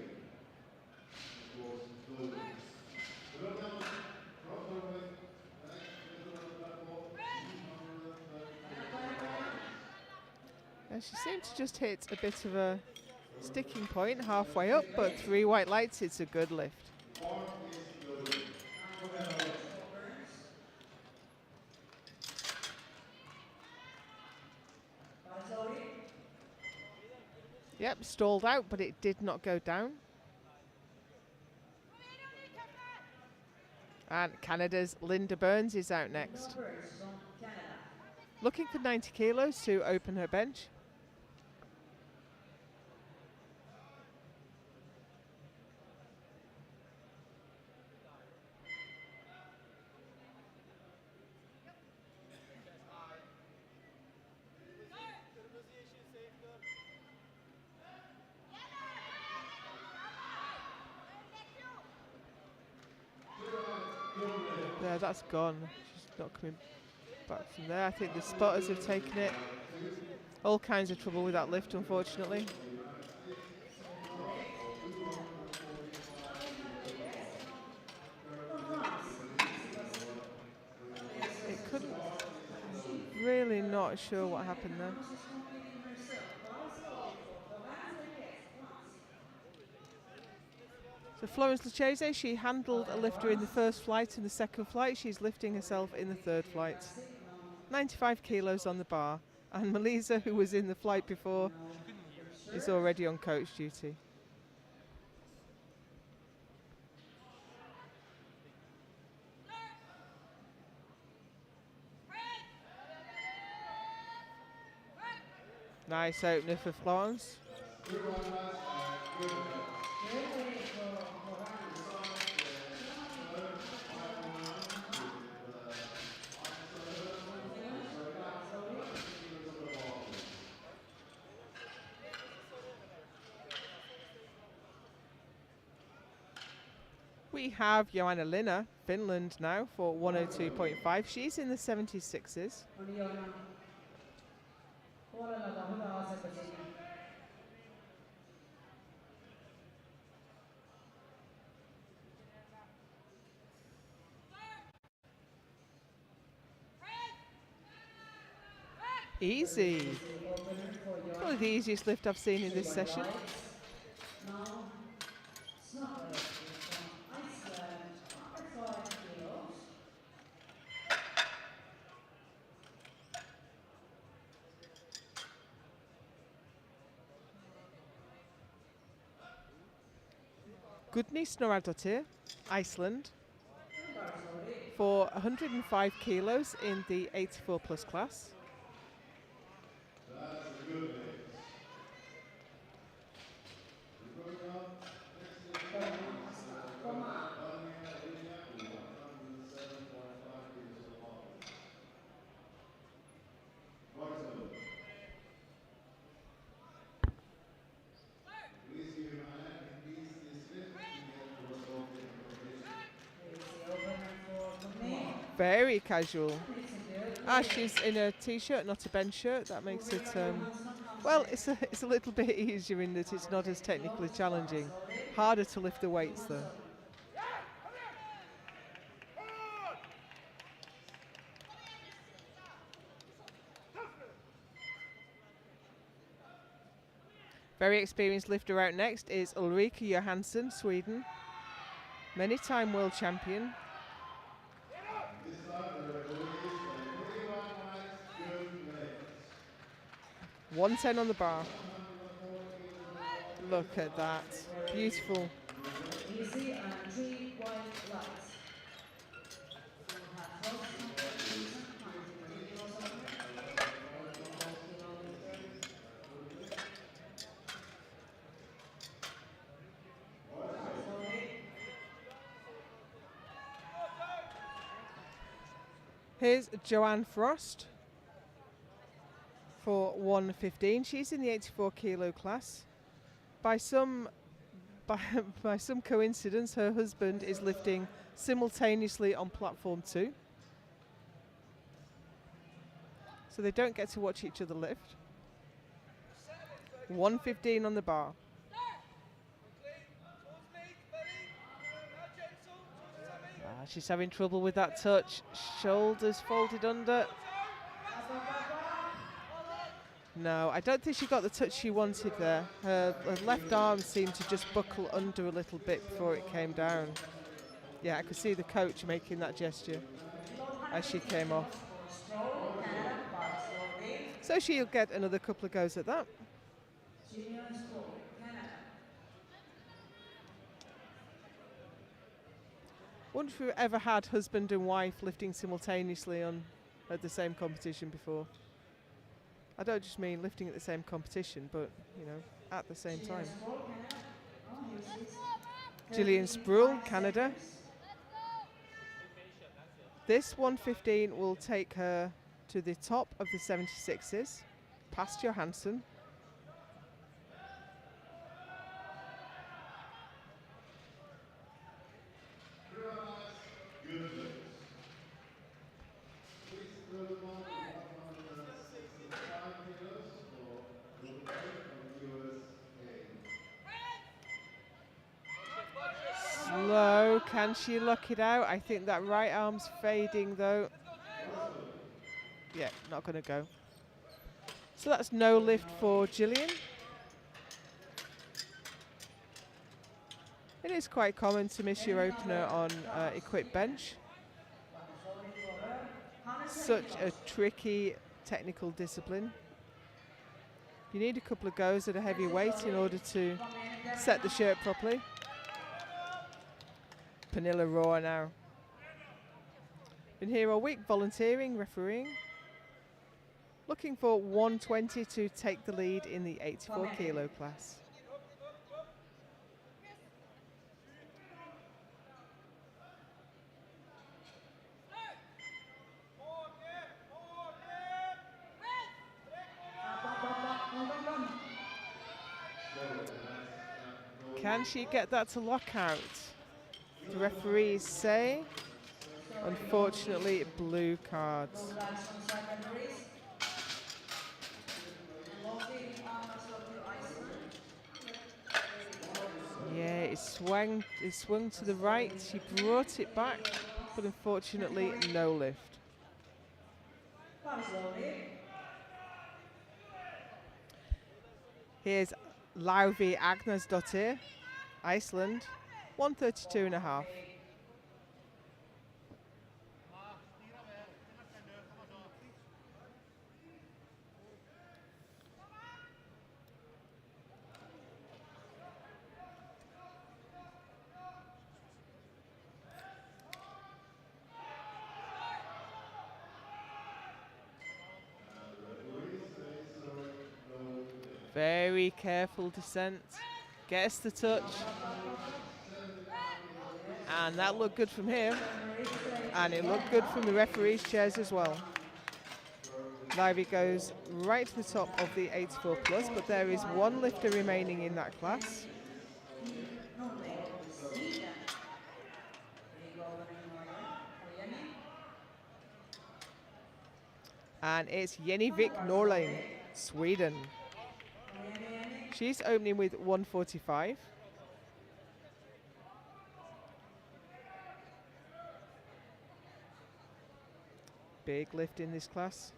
Of course, loaded. The round front runway, next middle of the platform, 234 pounds. And she seemed to just hit a bit of a sticking point halfway up, but 3 white lights, it's a good lift. Bar is loaded. Babazowi. Yep, stalled out, but it did not go down. And Canada's Linda Burns is out next. Burns from Canada. Looking for 90 kilos to open her bench. There, that's gone. She's not coming back from there. I think the spotters have taken it. All kinds of trouble with that lift, unfortunately. It couldn't. Really not sure what happened there. So Florence Lucchese, she handled a lifter in the first flight and the second flight. She's lifting herself in the third flight. 95 kilos on the bar. And Melisa, who was in the flight before, is already on coach duty. Nice opener for Florence. Good one, lads, and good event. We have Joanna Linna, Finland now for 102.5. She's in the 76s. On Joona. Puolella on hyvä asento siinä. Easy. Easy opener for Probably the Joanna. easiest lift I've seen in this Super session. lights. Now, snowlifting from Iceland, under 5 kilos. Gudni Snoradottir, Iceland, And bar slowly. for 105 kilos in the 84 plus class. That's a good lift. Moving on, next lifter is Toma. Vanya Eliaku, 107.5 kilos of ball. Barzo. Please keep in mind, in this lift, you get more salt in the competition. Easy opener for me. Very casual. And it's a good Ah, lift. she's in a t-shirt, not a bench shirt. That makes it, Johansson comes well, in. it's a little bit easier in that it's not as technically challenging. Harder to lift the weights though. Johansson. Very experienced lifter out next is Ulrika Johansson, Sweden. Many-time world champion. This time, the referee is 21 miles, good legs. 110 on the bar. 104 kilos of ball. Look at that. Beautiful. Easy and 3 white lights. We'll have folks on the season, 120 kilos opener. 4 kilo lifter. Slowly. Here's Joanne Frost for 115. She's in the 84 kilo class. By some coincidence, her husband is lifting simultaneously on platform 2. So they don't get to watch each other lift. 115 on the bar. She's having trouble with that touch. Shoulders folded under. No, I don't think she got the touch she wanted there. Her left arm seemed to just buckle under a little bit before it came down. Yeah, I could see the coach making that gesture as she came off. For Stroll, Canada, bar slowly. So she'll get another couple of goes at that. Junior Stroll, Canada. Wonder if we've ever had husband and wife lifting simultaneously on at the same competition before. I don't just mean lifting at the same competition, but you know, at the same time. Stroll, Canada. Oh, here's his. Gillian Spruill, 35 Canada. seconds. This 115 will take her to the top of the 76s, past Johansson. Good lifts. Please move on to 165 kilos for Dubai from USA. Slow, can she lock it out? I think that right arm's fading though. Yeah, not going to go. So that's no lift for Gillian. It is quite common to miss your opener on equipped bench. Such a tricky technical discipline. You need a couple of goes at a heavy weight in order to set the shirt properly. Pernilla Roar now. Been here all week volunteering, refereeing. Looking for 120 to take the lead in the 84 kilo class. Can she get that to lock out? The referees say, unfortunately, blue cards. Congrats on secondaries. Lofty arms of the Iceland. Yeah, it swung to the right. She brought it back, but unfortunately, no lift. Bar slowly. Here's Lauvi Agnarsdottir, Iceland, 132.5. Very careful descent. Gets the touch. And that looked good from here. And it looked good from the referee's chairs as well. Livy goes right to the top of the 84 plus, but there is one lifter remaining in that class. And it's Jenny Vick Norling, Sweden. She's opening with 145. Big lift in this class.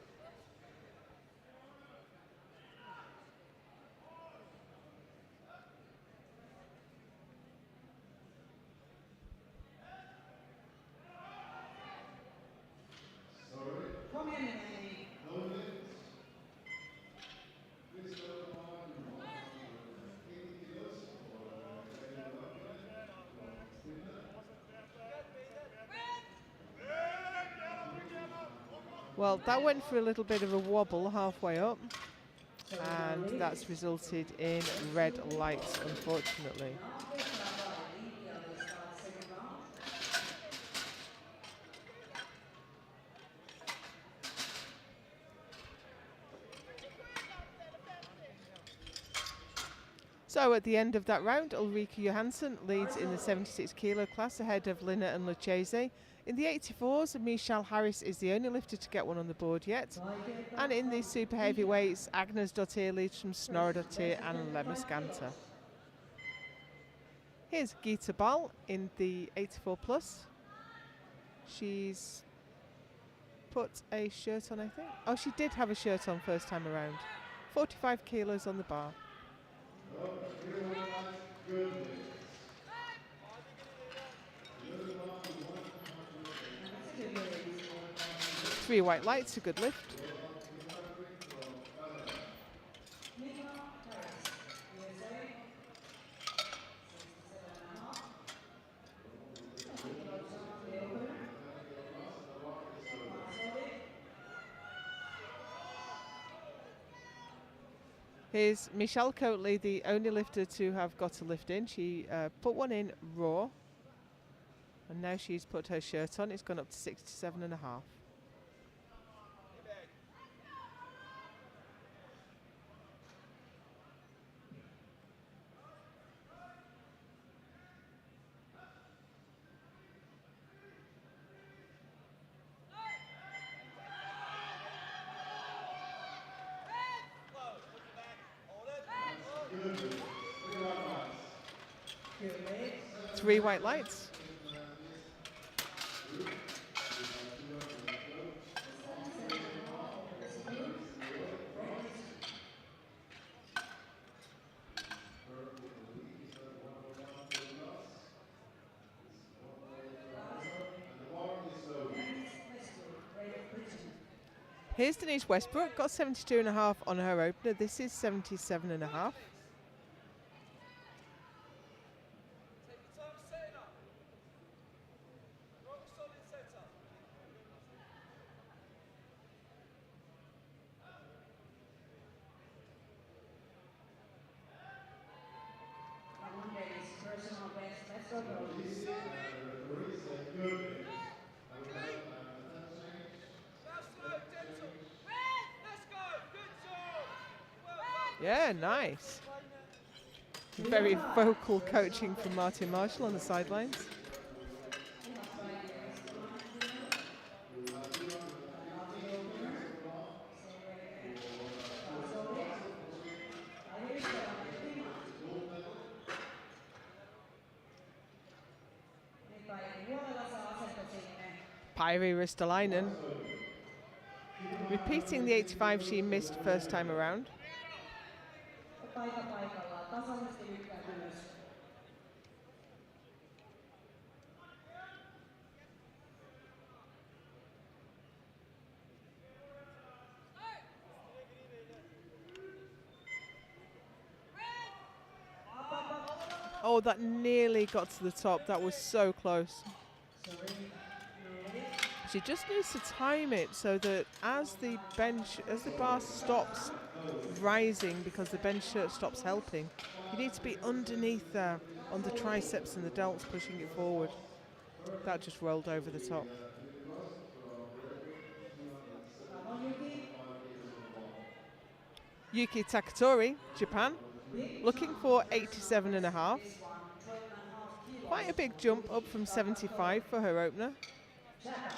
Well, that went for a little bit of a wobble halfway up, and that's resulted in red lights, unfortunately. So at the end of that round, Ulrika Johansson leads in the 76 kilo class ahead of Lina and Lucchese. In the 84s, Michelle Harris is the only lifter to get one on the board yet. And in the super heavyweights, Agnarsdottir leads from Snorradottir and Lemuskanter. Here's Gita Ball in the 84 plus. She's put a shirt on, I think. Oh, she did have a shirt on first time around. 45 kilos on the bar. Three white lights, a good lift. Here's Michelle Coatley, the only lifter to have got a lift in. She put one in raw, and now she's put her shirt on. It's gone up to 67.5. Three white lights. Here's Denise Westbrook, got 72.5 on her opener. This is 77.5. Yeah, nice. Very vocal coaching from Martin Marshall on the sidelines. Päivi Ristolainen. Repeating the 85 she missed first time around. paita paikallaan, tasaisesti lykkäät ylös. Oh, that nearly got to the top. That was so close. Sorry, no. She just needs to time it so that as the bar stops rising because the bench shirt stops helping, you need to be underneath there on the triceps and the delts pushing it forward. That just rolled over the top. Unit lost from record Come on, Yuki. 207.5 kilos on the bar. Yuki Takatori, Japan, Big looking jump for for personal 87.5. best. This one, 12.5 kilos. Quite a big jump up from 75 for her opener. Japan.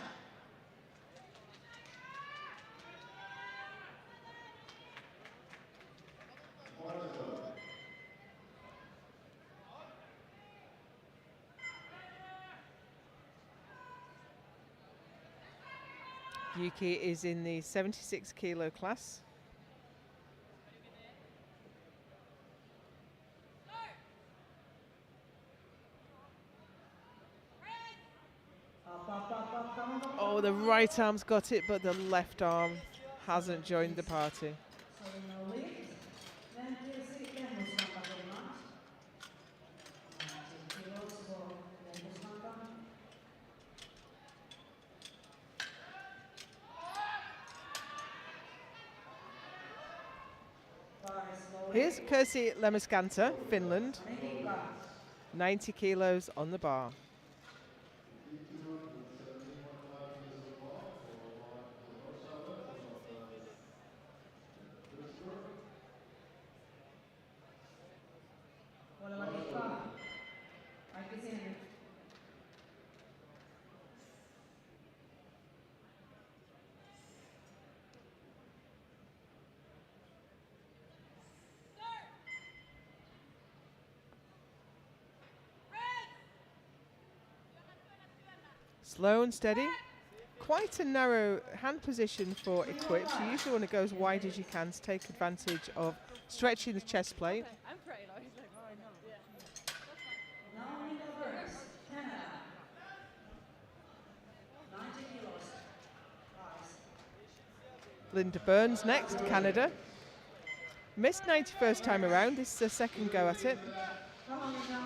Yuki is in the 76 kilo class. Oh, the right arm's got it, but the left arm hasn't joined the party. So no lift. Then sitten lennuskantakulmat. 10 kilos for lennuskanka. Here's Kirsi Lemaskanta, Finland. 90 kilos on the bar. Slow and steady. Quite a narrow hand position for equips. You usually want to go as wide as you can to take advantage of stretching the chest plate. I'm pretty low. He's like, oh, I know. Yeah. Now in reverse, Canada. 90 kilos. Guys. Linda Burns next, Canada. Missed 91st time around. This is her second go at it. Come on, Linda.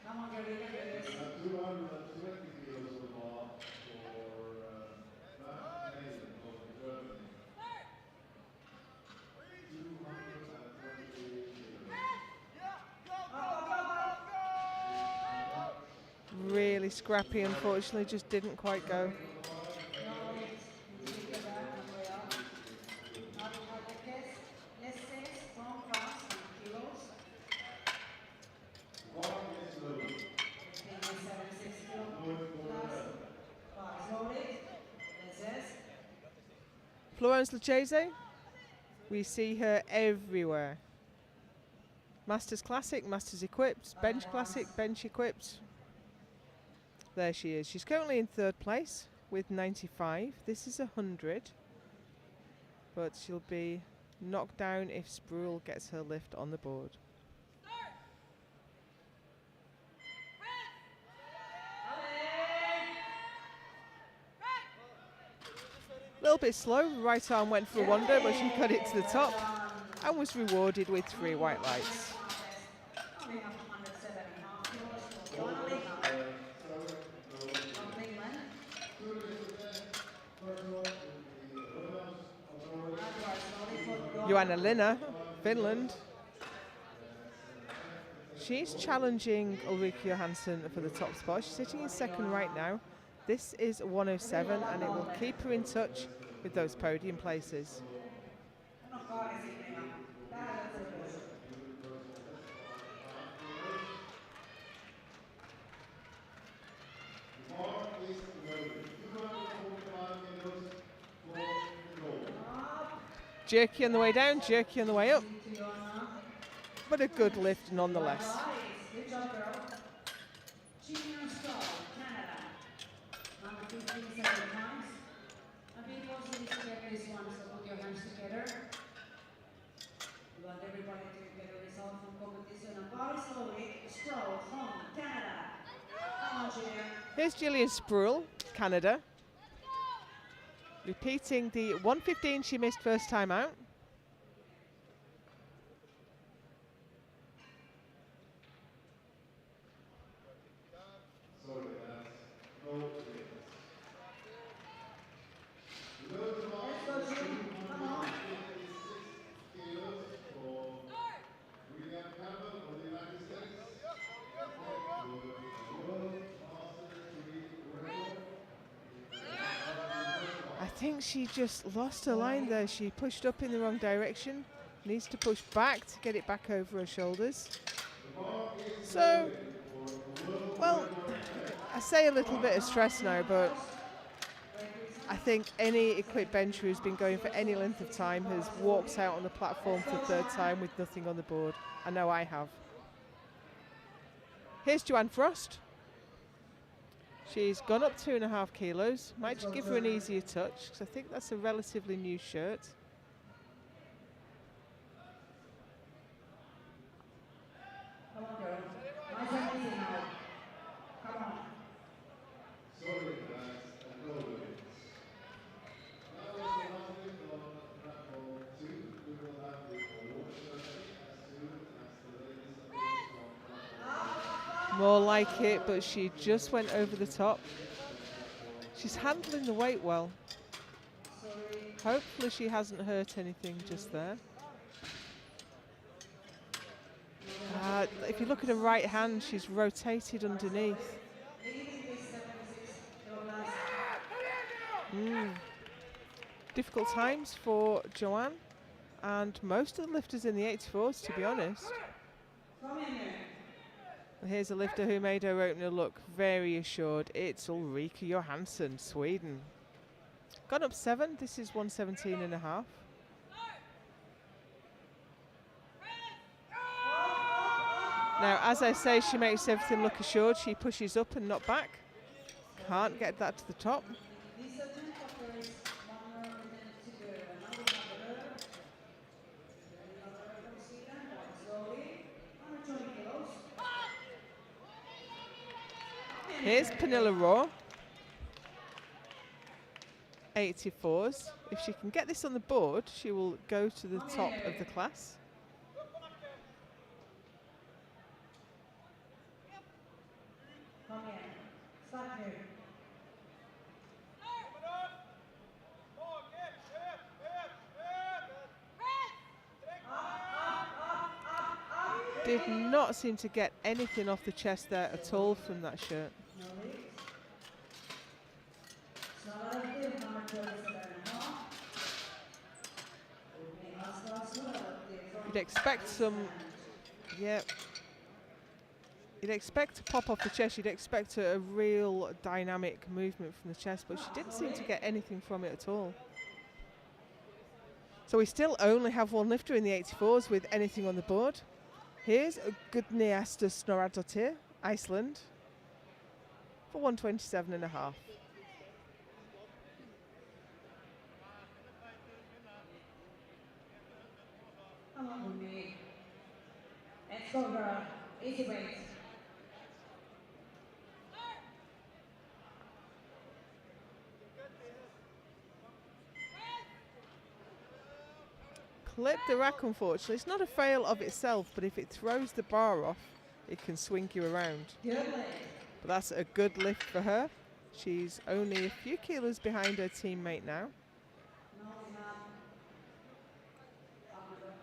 Come on, Gary, look at this. 220 kilos on the bar for Black Canadian from Germany. 220 kilos. Really scrappy, unfortunately, just didn't quite go. No lift. Lift the back and way up. Now we have the Lesses from France in kilos. Bar is low. 76 kilo plus. Guys, loaded. Lesses. Florence Lucchese, we see her everywhere. Masters Classic, Masters Equipped, Bench Classic, Bench Equipped. There she is. She's currently in third place with 95. This is 100. But she'll be knocked down if Spruill gets her lift on the board. A little bit slow. Right arm went for a wonder, but she got it to the top and was rewarded with 3 white lights. Coming up 107.5 kilos for Joanna Lehmann. Joanna Linna, Finland. She's challenging Ulrika Johansson for the top spot. She's sitting in second right now. This is 107 and it will keep her in touch with those podium places. Jerky on the way down, jerky on the way up. But a good lift nonetheless. Good job, girl. Junior Star, Canada. Number 15, second times. A big also needs to get Here's Gillian Spruill, Canada, repeating the 115 she missed first time out. Sorry, guys. No wins. Below the bar Let's go, is June. Come on. 256 kilos for William Campbell of the United States. He set the world master 3 record in the first bar. I think she just lost her line there. She pushed up in the wrong direction. Needs to push back to get it back over her shoulders. The bar is So, ready for the world well, record match. I say a little bit of stress now, but I think any equipped bencher who's been going for any length of time has walked out on the platform for the third time with nothing on the board. I know I have. Here's Joanne Frost. She's gone up 2.5 kilos. Might just give her an easier touch, because I think that's a relatively new shirt. Come on, girl. Nice and easy now. Come on. Sorry, guys, and no wins. That was the last lift on platform 2. We will have the award ceremony as soon as the ladies are finished on platform 1. More like it, but she just went over the top. She's handling the weight well. Sorry. Hopefully she hasn't hurt anything just there. If you look at her right hand, she's rotated underneath. Leaving this 76 kilograms. Difficult times for Joanne and most of the lifters in the 84s, to be honest. Come in here. And here's a lifter who made her opener look very assured. It's Ulrika Johansson, Sweden. Gone up 7. This is 117.5. Now, as I say, she makes everything look assured. She pushes up and not back. Can't get that to the top. These are 10 poppers. One more within to go. And now we have the bird. We have the bird from Sweden. Going slowly. 120 kilos. Here's Pernilla Raw. 84s. If she can get this on the board, she will go to the top of the class. Come here. Start here. Did not seem to get anything off the chest there at all from that shirt. No legs. Snarare till number 27.5. Opening Astra snarare till You'd expect some, yeah. You'd expect to pop off the chest. You'd expect a real dynamic movement from the chest, but she didn't seem to get anything from it at all. So we still only have one lifter in the 84s with anything on the board. Here's Gudniasta Snoradottir, Iceland, for 127.5. Come on with me. Let's go, girl. Easy weight. Clip the rack, unfortunately. It's not a fail of itself, but if it throws the bar off, it can swing you around. Good leg. But that's a good lift for her. She's only a few kilos behind her teammate now. Now we have Abdullah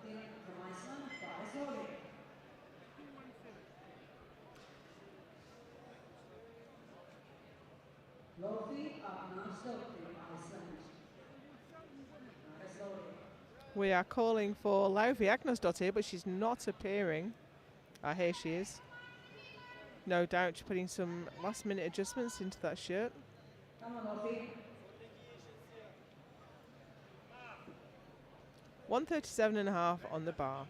from Iceland. Guys, slowly. Lofi Agnarsdottir, Iceland. Guys, slowly. We are calling for Laufey Agnarsdottir, but she's not appearing. Here she is. No doubt she's putting some last minute adjustments into that shirt. Come on, Lofi. 137.5 on the bar.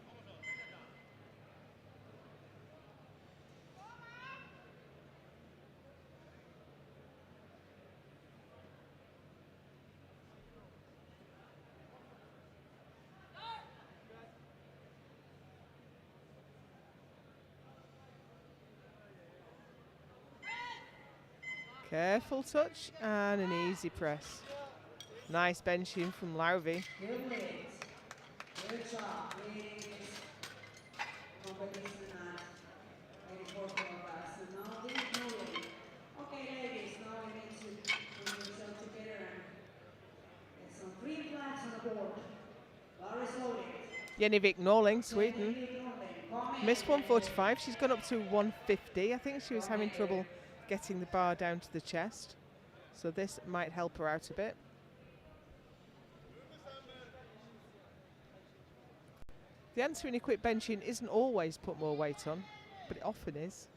Careful touch and an easy press. Nice benching from Lauvie. Good legs. Good job, ladies. Competition at 84 kilograms. And now lead moving. Okay, ladies, now we need to bring yourself together and get some free flags on the board. Very slowly. Jenevik Norling, Sweden. Come Missed in, 145. She's gone up to 150. I think she was having trouble getting the bar down to the chest. So this might help her out a bit. The answer in equip benching isn't always put more weight on, but it often is.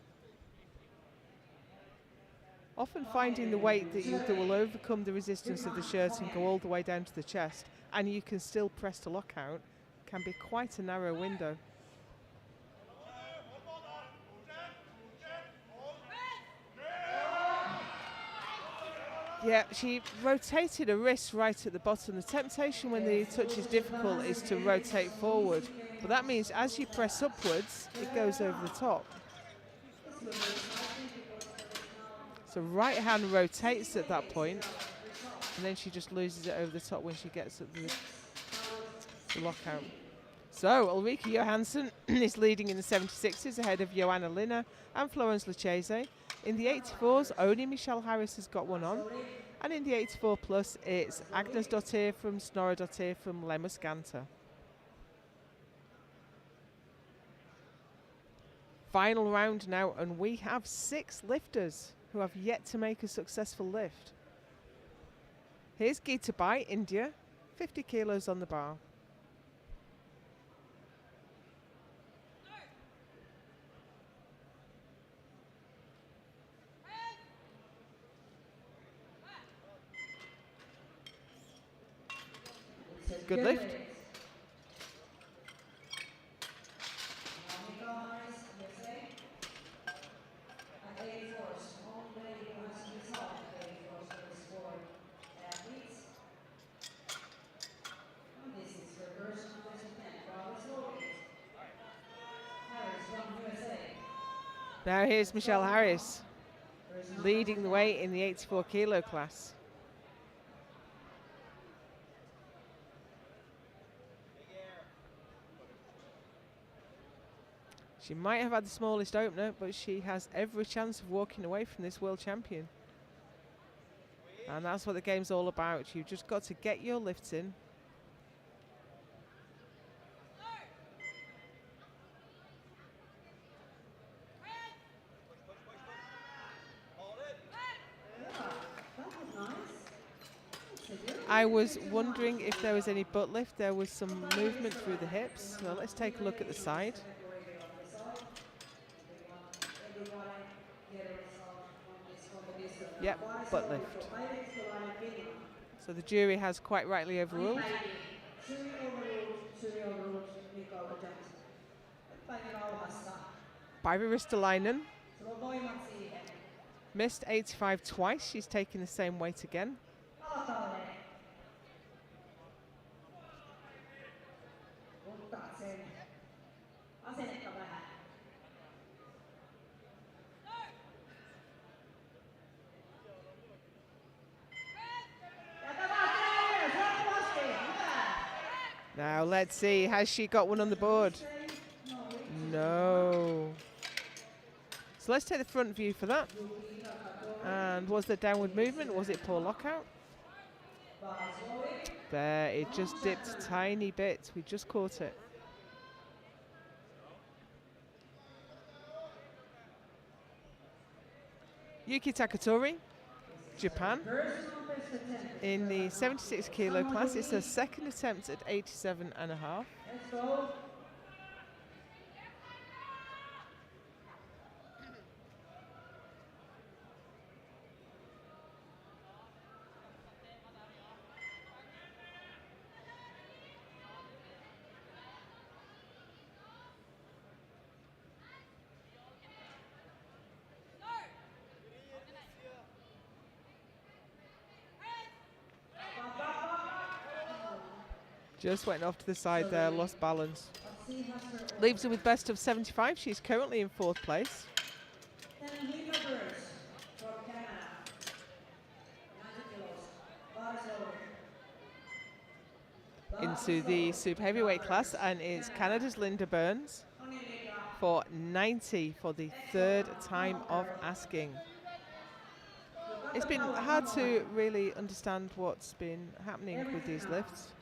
Often finding the weight that will overcome the resistance of the shirt and go all the way down to the chest, and you can still press the lockout, can be quite a narrow window. Yeah, she rotated her wrist right at the bottom. The temptation when the touch is difficult is to rotate forward, but that means as you press upwards, it goes over the top. So right hand rotates at that point, and then she just loses it over the top when she gets at the lockout. So Ulrika Johansson is leading in the 76s ahead of Joanna Linner and Florence Lucchese. In the 84s, only Michelle Harris has got one on. And in the 84 plus, it's Agnes Dottir from Snorra Dottir from Lemuscanta. Final round now, and we have 6 lifters who have yet to make a successful lift. Here's Geeta Bai, India, 50 kilos on the bar. Good lift. Now here's Michelle Harris leading the way in the 84 kilo class. She might have had the smallest opener, but she has every chance of walking away from this world champion. And that's what the game's all about. You've just got to get your lifts in. I was wondering if there was any butt lift. There was some movement through the hips. So let's take a look at the side. Yep, butt lift. So the jury has quite rightly overruled. Päivi Ristolainen missed 85 twice. She's taking the same weight again. Now let's see, has she got one on the board? No. So let's take the front view for that. And was there downward movement? Was it poor lockout? There, it just dipped a tiny bit. We just caught it. Yuki Takatori, Japan. In the 76 kilo class, it's her second attempt at 87 and a half. Just went off to the side there, lost balance. Leaves her with best of 75. She's currently in 4th place. into the super heavyweight class, and it's Canada's Linda Burns for 90 for the third time of asking. It's been hard to really understand what's been happening with these lifts.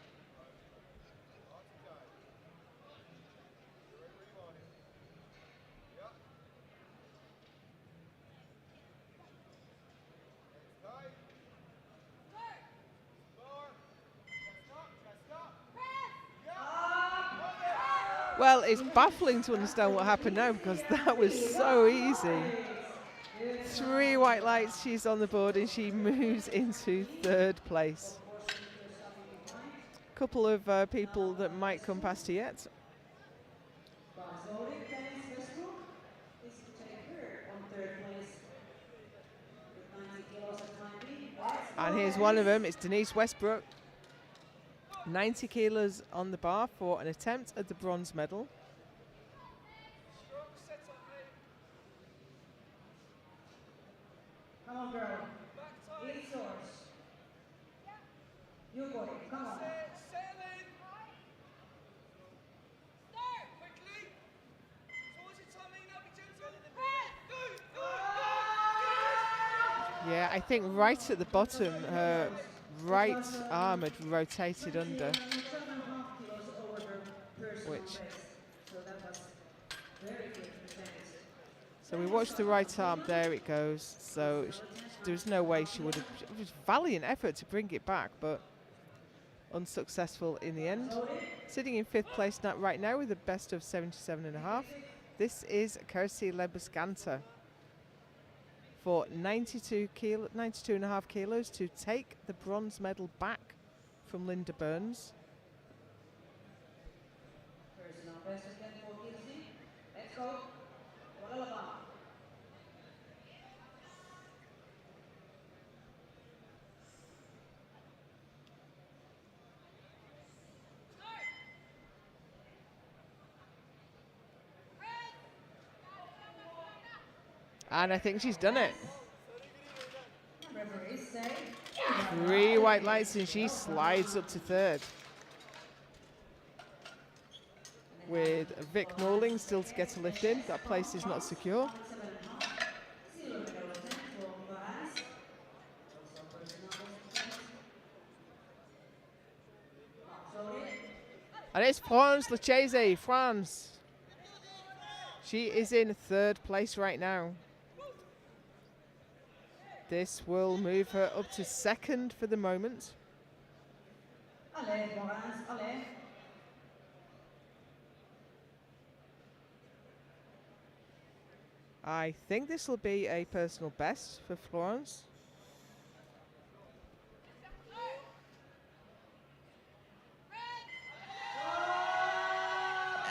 Well, it's baffling to understand what happened now because that was so easy. 3 white lights, she's on the board and she moves into third place. Couple of people that might come past her yet. And here's one of them, it's Denise Westbrook. 90 kilos on the bar for an attempt at the bronze medal. Come on, girl. It's yours. You got it. Come on. Yeah, I think right at the bottom, her right arm had rotated under, which. So we watched the right arm, there it goes. So there's no way she would have, it was valiant effort to bring it back, but unsuccessful in the end. Sitting in 5th place right now with a best of 77.5. This is Kirsty Lebescanta for 92.5 kilos to take the bronze medal back from Linda Burns. Personal best again for Kirsty. Let's go. And I think she's done it. Referees say 3 white lights and she slides up to third. With Vic Norling still to get a lift in. That place is not secure. And it's France Lucchese, France. She is in 3rd place right now. This will move her up to 2nd for the moment. Allez, Florence, allez. I think this will be a personal best for Florence.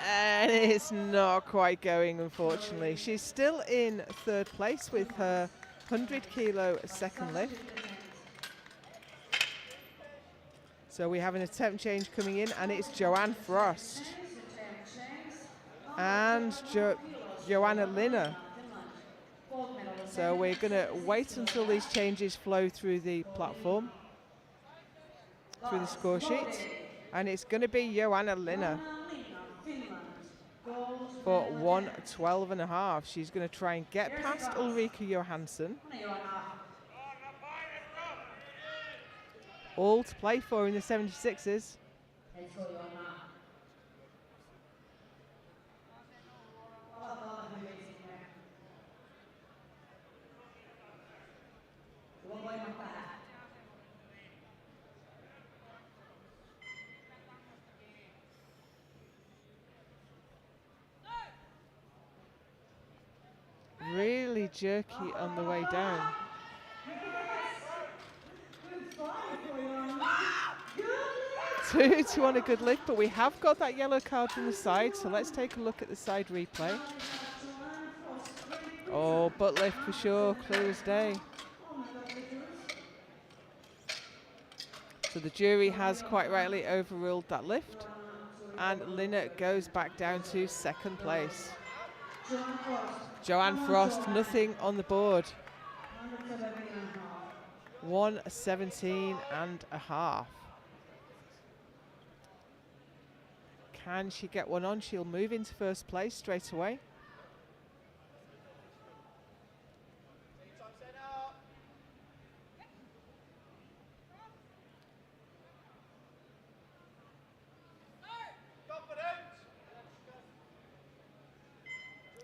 And it's not quite going, unfortunately. She's still in 3rd place with her 100 kilo second lift. So we have an attempt change coming in, and it's Joanne Frost and Joanna Linner. So we're going to wait until these changes flow through the platform, through the score sheet, and it's going to be Joanna Linner for 112.5. She's going to try and get past Ulrika Johansson. All to play for in the 76s. Really jerky on the way down. 2 on a good lift, but we have got that yellow card from the side, so let's take a look at the side replay. Oh, butt lift for sure, clear as day. So the jury has quite rightly overruled that lift, and Linner goes back down to 2nd place. Joanne Frost, nothing on the board. 117.5. Can she get one on? She'll move into first place straight away.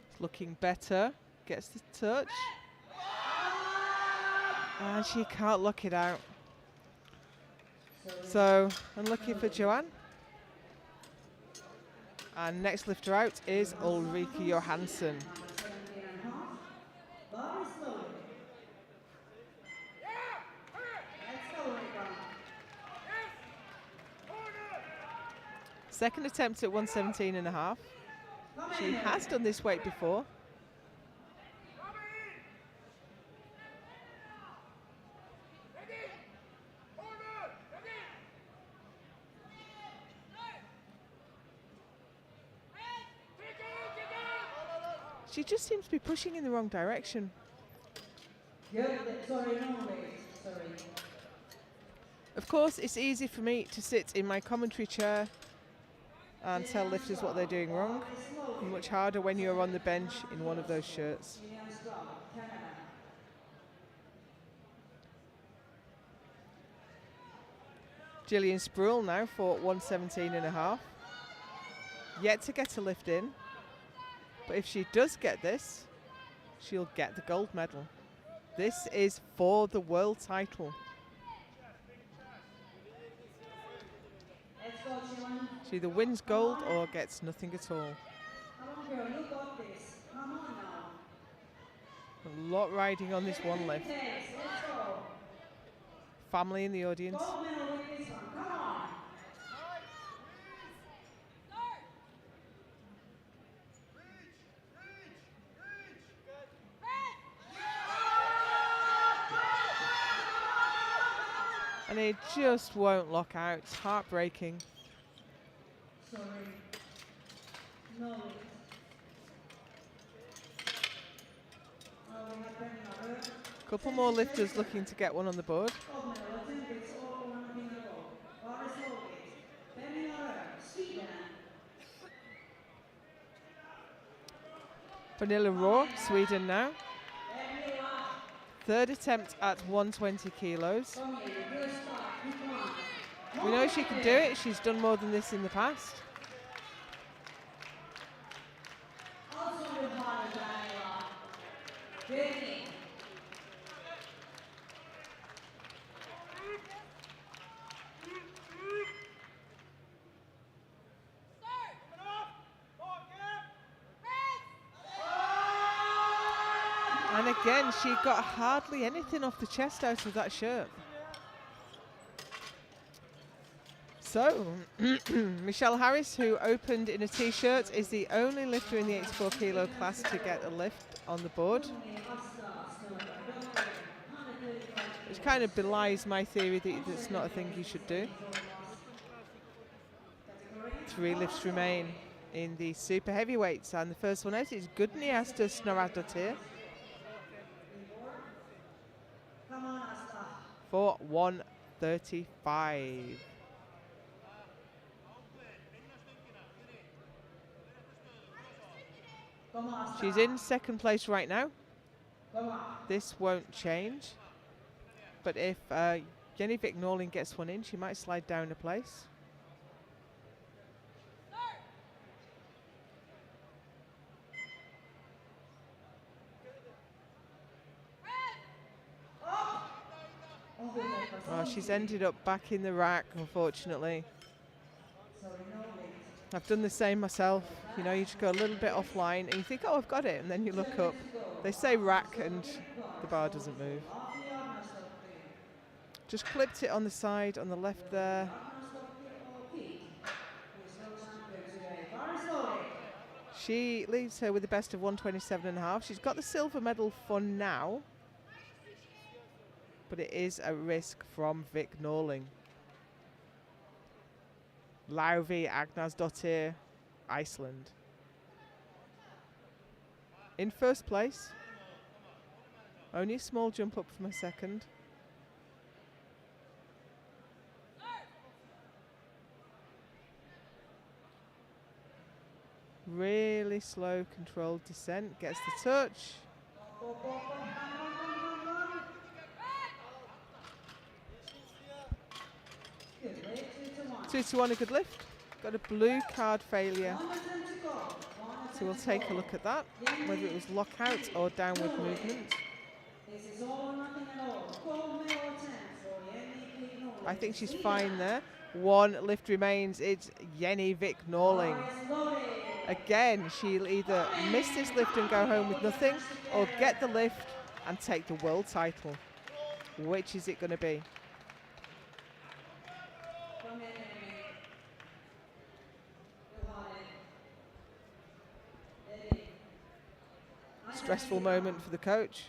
It's looking better. Gets the touch. And she can't lock it out. So, unlucky for Joanne. And next lifter out is Ulrika Johansson. Second attempt at 117.5. She has done this weight before. She just seems to be pushing in the wrong direction. Of course, it's easy for me to sit in my commentary chair and tell lifters what they're doing wrong. Much harder when you're on the bench in one of those shirts. Gillian Spruill now for 117.5. Yet to get a lift in. But if she does get this, she'll get the gold medal. This is for the world title. She either wins gold or gets nothing at all. A lot riding on this one lift. Family in the audience. And it just won't lock out. It's heartbreaking. Couple more lifters looking to get one on the board. Pernilla Raw, Sweden now. Third attempt at 120 kilos. We know she can do it. She's done more than this in the past. And again, she got hardly anything off the chest out of that shirt. So, Michelle Harris, who opened in a t-shirt, is the only lifter in the 84 kilo class to get a lift on the board. Which kind of belies my theory that that's not a thing you should do. 3 lifts remain in the super heavyweights, and the first one out is Gudniasta Snoradottir for 135. She's in second place right now. This won't change. But if Jenny Vick Norling gets one in, she might slide down a place. Well, she's ended up back in the rack, unfortunately. I've done the same myself. You know, you just go a little bit offline and you think, oh, I've got it. And then you look up. They say rack and the bar doesn't move. Just clipped it on the side, on the left there. She leaves her with the best of 127.5. She's got the silver medal for now. But it is a risk from Vic Norling. Lauvi Agnarsdottir, Iceland. In first place. Only a small jump up from a second. Really slow, controlled descent. Gets the touch. Go, go, go, run, run, run, run, run. Good, wait, 2 to 1. 2 to 1, a good lift. Got a blue card failure. 1 attempt to go. 1 So we'll attempt to take a go. look at that, whether it was Yanni, lockout or downward Norway. movement. This is all or nothing at all. Gold medal attempt for Yanni Norway. I think she's See fine ya. there. 1 lift remains. It's Jenny Vick Norling. Arias loaded. Again, she'll either miss this lift and go home with nothing, or get the lift and take the world title. Which is it going to be? Come in, Yanni. Go hard in. Ready. Nice Stressful and moment for the coach.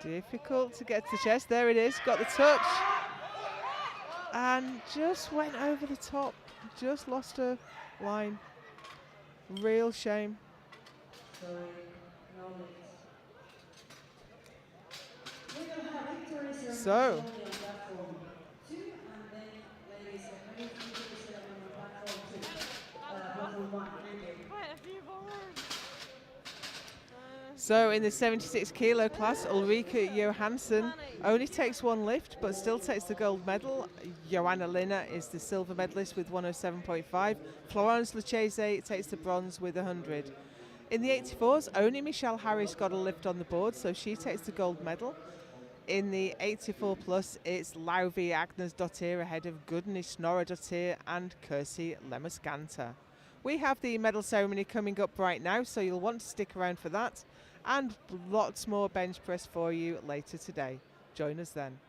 Difficult to get to the chest. There it is. Got the touch. And just went over the top. Just lost her line. Real shame. Sorry, no leads. We're going to have victory ceremony So. on platform 2, and then ladies and gentlemen, victory ceremony on platform 2. Platform 1, thank you. Quite a few bowlers. So in the 76 kilo class, Ulrika Johansson only takes 1 lift, but still takes the gold medal. Joanna Linner is the silver medalist with 107.5. Florence Lucchese takes the bronze with 100. In the 84s, only Michelle Harris got a lift on the board, so she takes the gold medal. In the 84 plus, it's Lauvi Agnes Dottir ahead of Gudni Snorra Dottir and Kirsi Lemuscanta. We have the medal ceremony coming up right now, so you'll want to stick around for that, and lots more bench press for you later today. Join us then.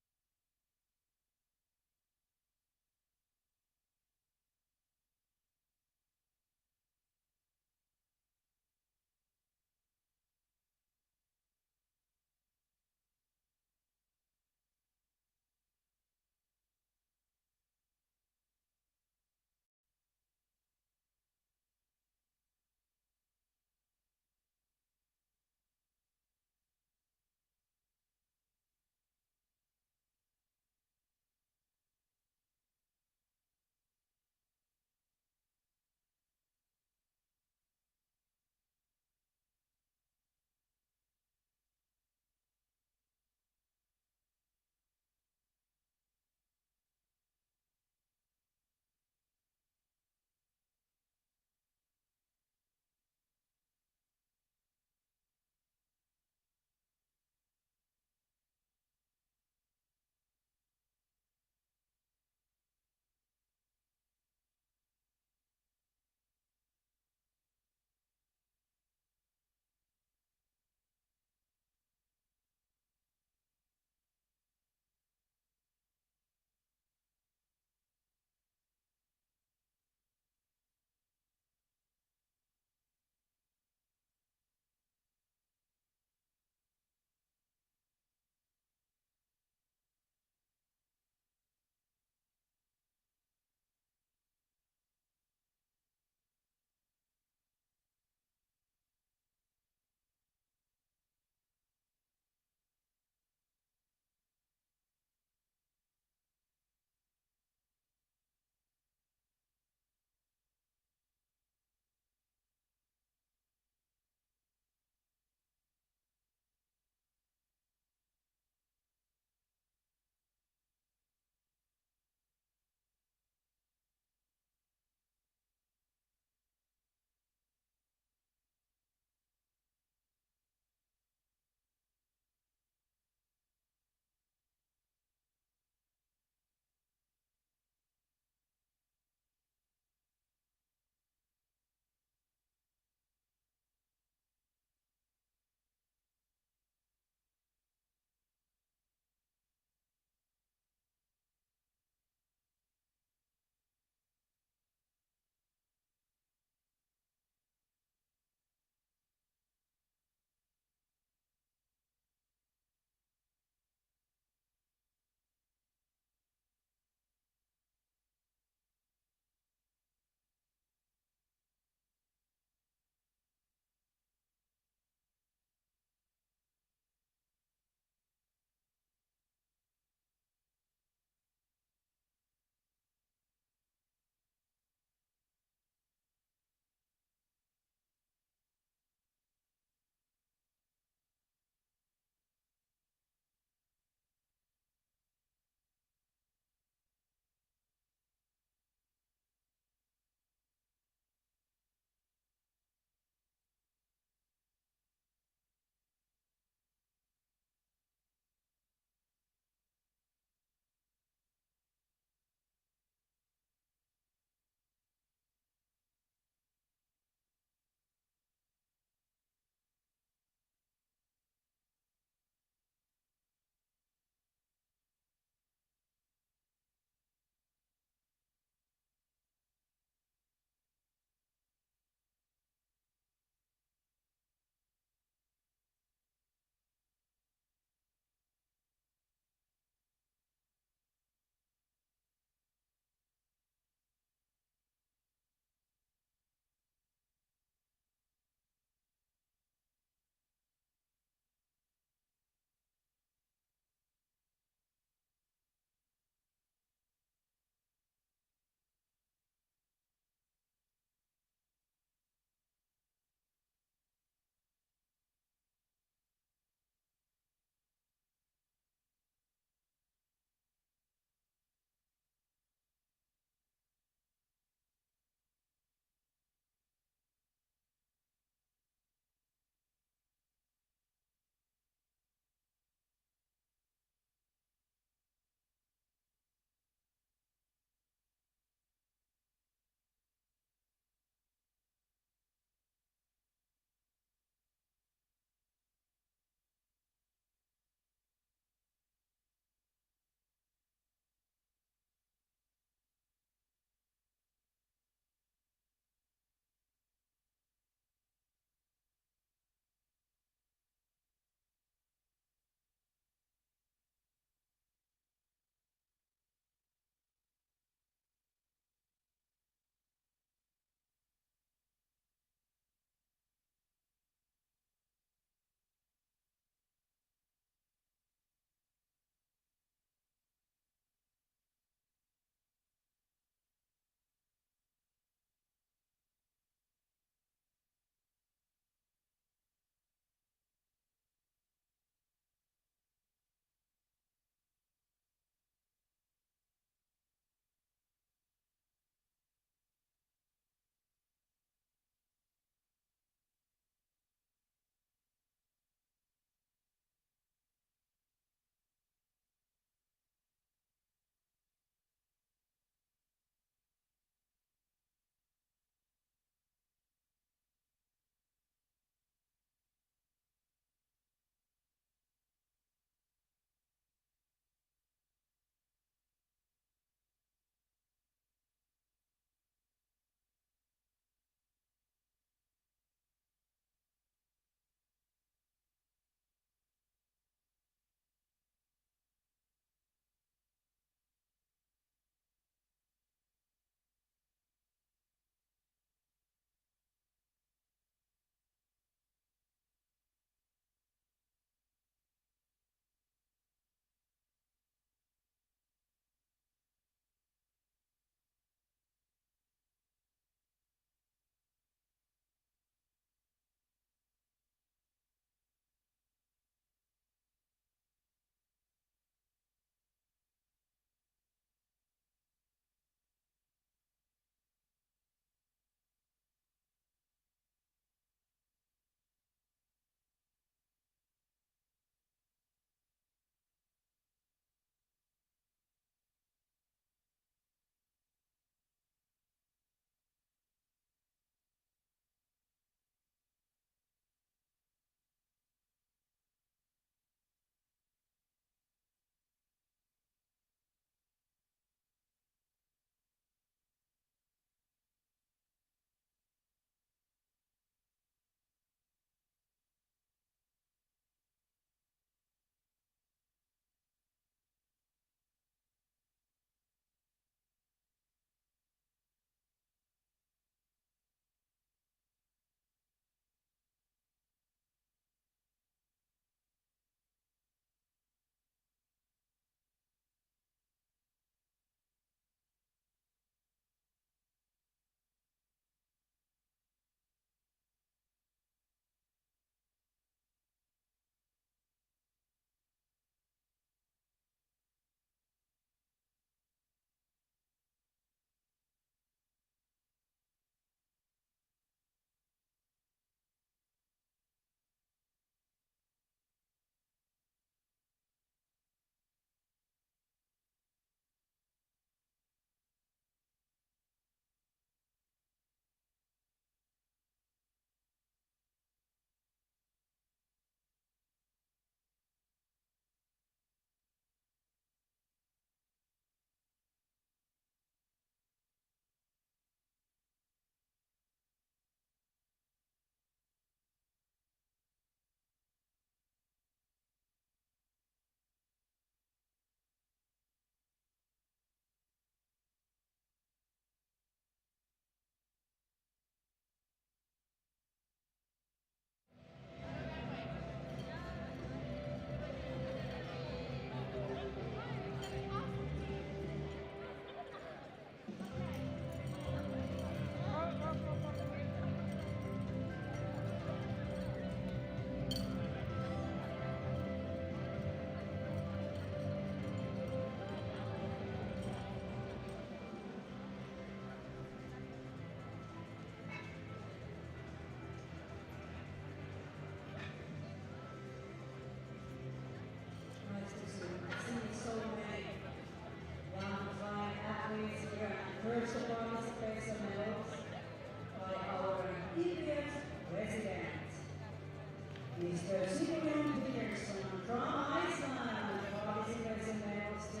Mr. Cyprian Peterson from Iceland participates in medals to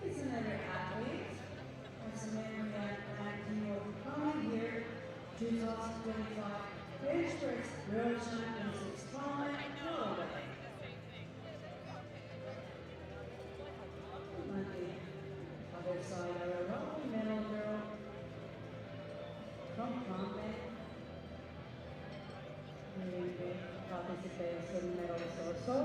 each and every athlete. As a memory and thank you for coming here. 2025 bench press world championships from Norway. And the other side of a rolling medal girl from Conway. He participates in medals also.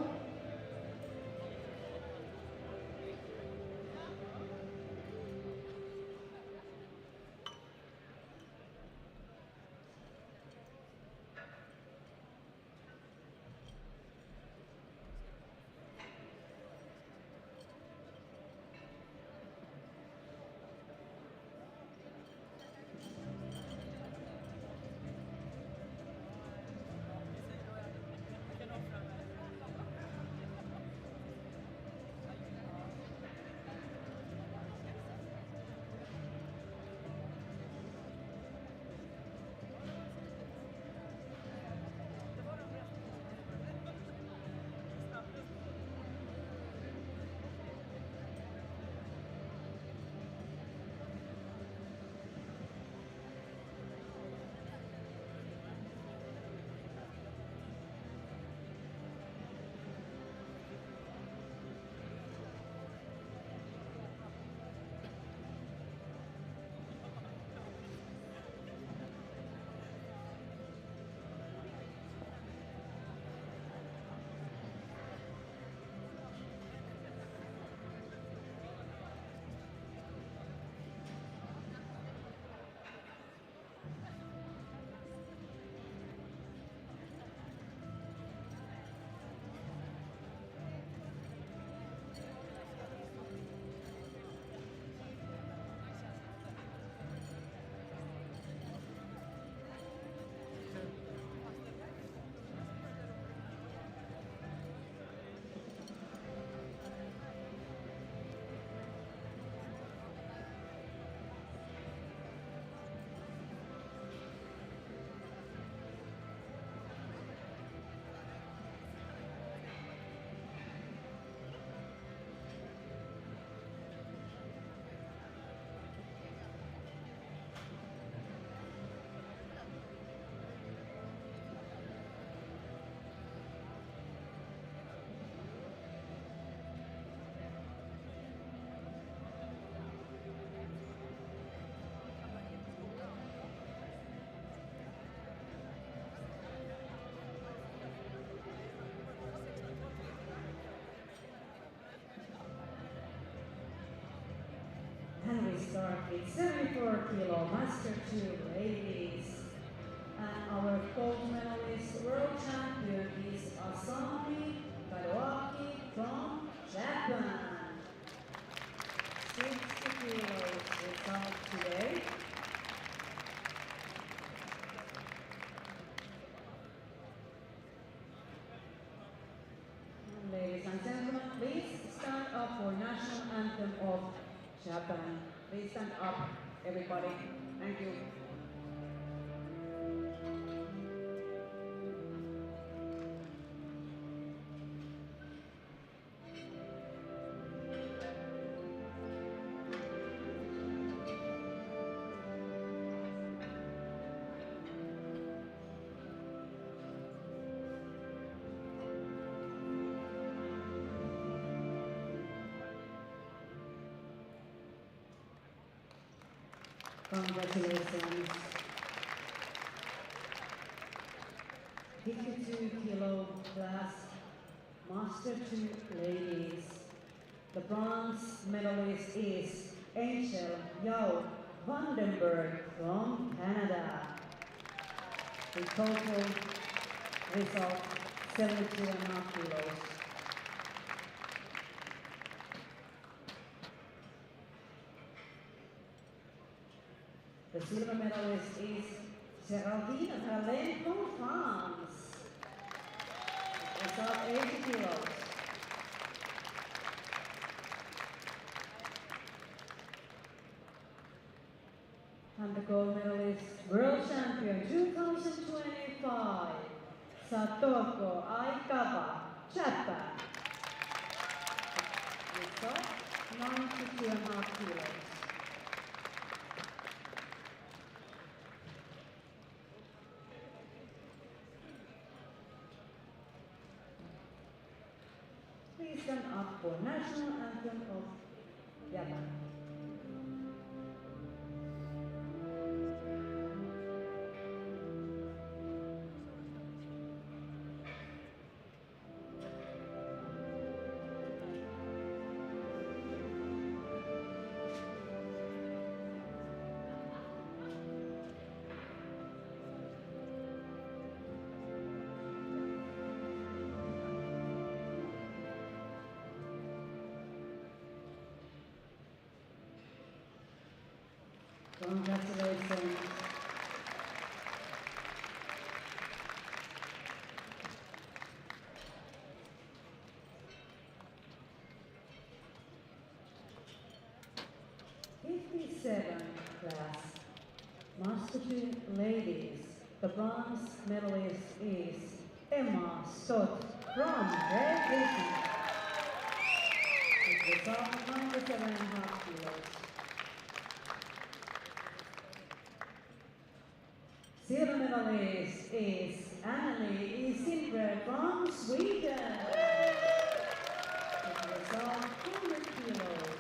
And we start with 74 kilo Master 2 ladies. And our gold medalist world champion is Asami Kawaki from Japan. 60 kilos result today. Ladies and gentlemen, please stand up for national anthem of Japan. Please stand up, everybody. Thank you. Congratulations. 52 kilo class Master 2 ladies. The bronze medalist is Angel Yao Vandenberg from Canada. The total result 72.5 kilos. The silver medalist is Geraldine Alain from France. Result 80 kilos. And the gold medalist, world champion 2025, Satoko Aikawa, Japan. Result, 92.5 kilos. Please stand up for national anthem of Japan. Congratulations. '57 class, Master 2 ladies. The bronze medalist is Emma Stott from Great Britain. It was on 97.5 kilos. Silver medalist is Annelie Silver from Sweden. It was on 100 kilos.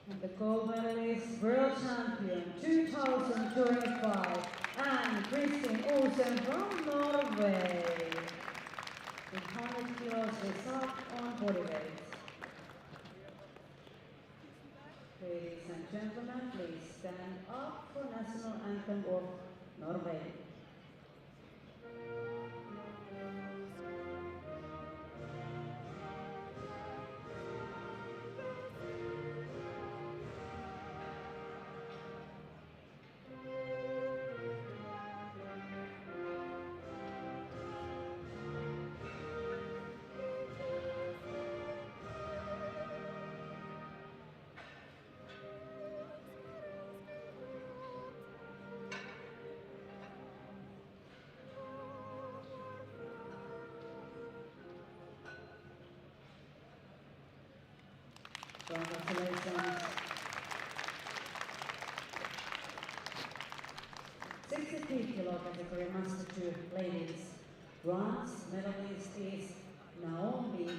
And the gold medalist, world champion 2025, and Kristin Olsen from Norway. With 100 kilos result on body weight. Ladies and gentlemen, please stand up for national anthem of Norway. Congratulations. 63 kilo category Master 2 ladies. Bronze medalist is Naomi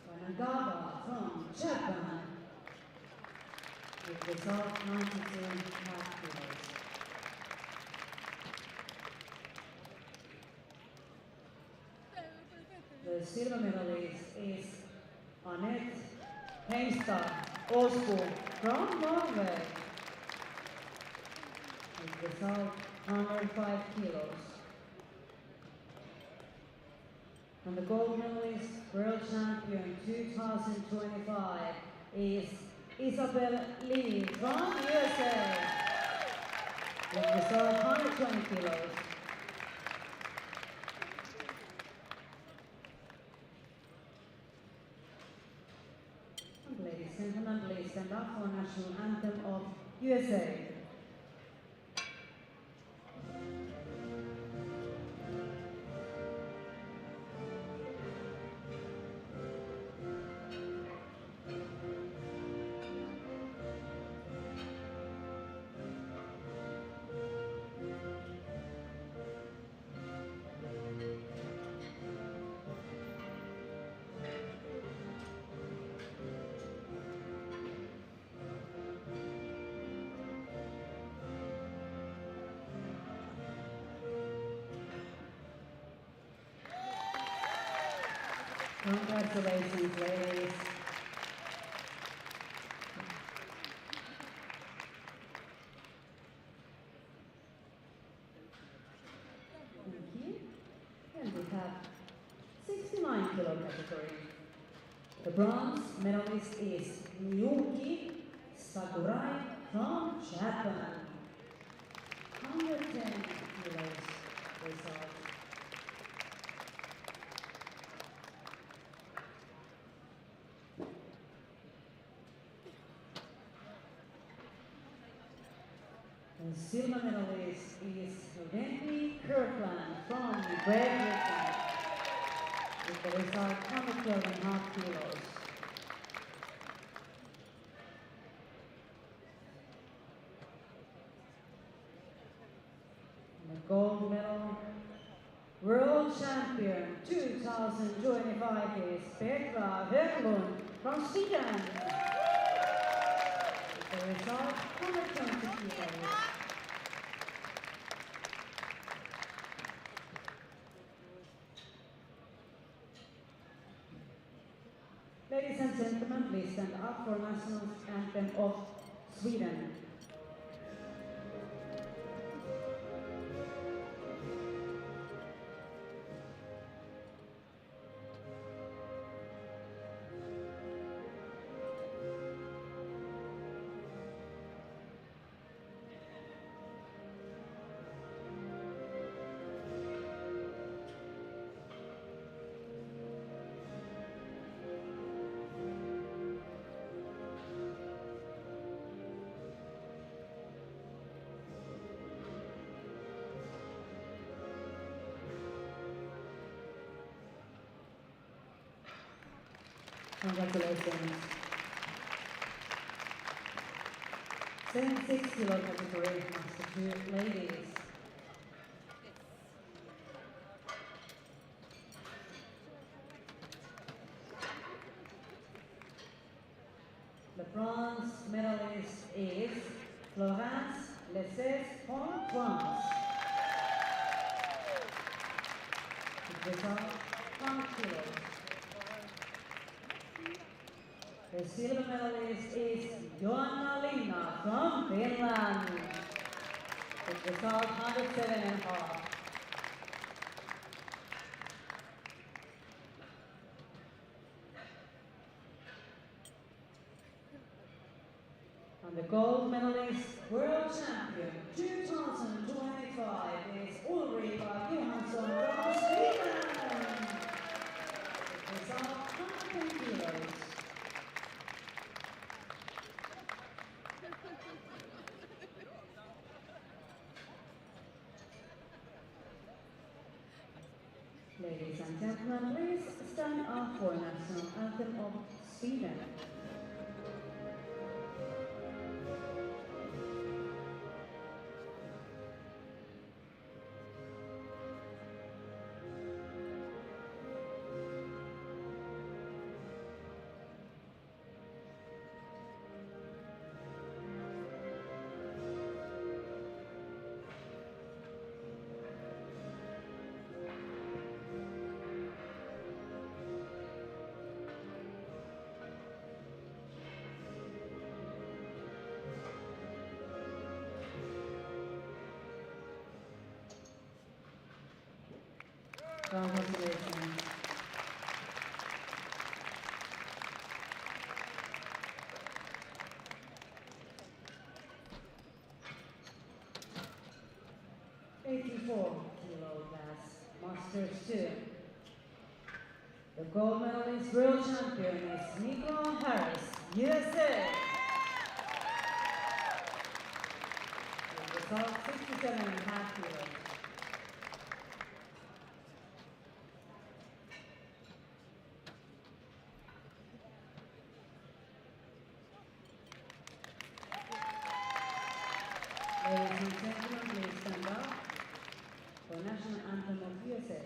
Kanagawa from Japan. With result 92.5 kilos. The silver medalist is Annette Heimstad Osbo from Norway. With result 105 kilos. And the gold medalist, world champion 2025 is Isabel Lee from USA. With result 120 kilos. Ladies and gentlemen, please stand up for national anthem of USA. Congratulations, ladies. Thank you. And we have 69 kilo category. The bronze medalist is Miyuki Sakurai from Japan. 110 kilos result. The silver medalist is Wendy Kirkland from Great Britain with the result 112.5 kilos. And the gold medal world champion 2025 is Petra Höglund from Sweden. With the result 120 kilos. Ladies and gentlemen, please stand up for national anthem of Sweden. Congratulations. 76 kilo category, master two ladies. The bronze medalist is Florence Lesses from France. The result 5 kilos. The silver medalist is Joanna Linna from Finland. With result 107.5. And the gold medalist, world champion 2025 is Ulrika Johansson from Sweden. With result 110 kilos. Ladies and gentlemen, please stand up for national anthem of Sweden. Congratulations. $84 class, Masters 2. The gold medalist world champion is Nico Harris, USA. With the result 67.5 kilos. Ladies and gentlemen, please stand up for national anthem of USA.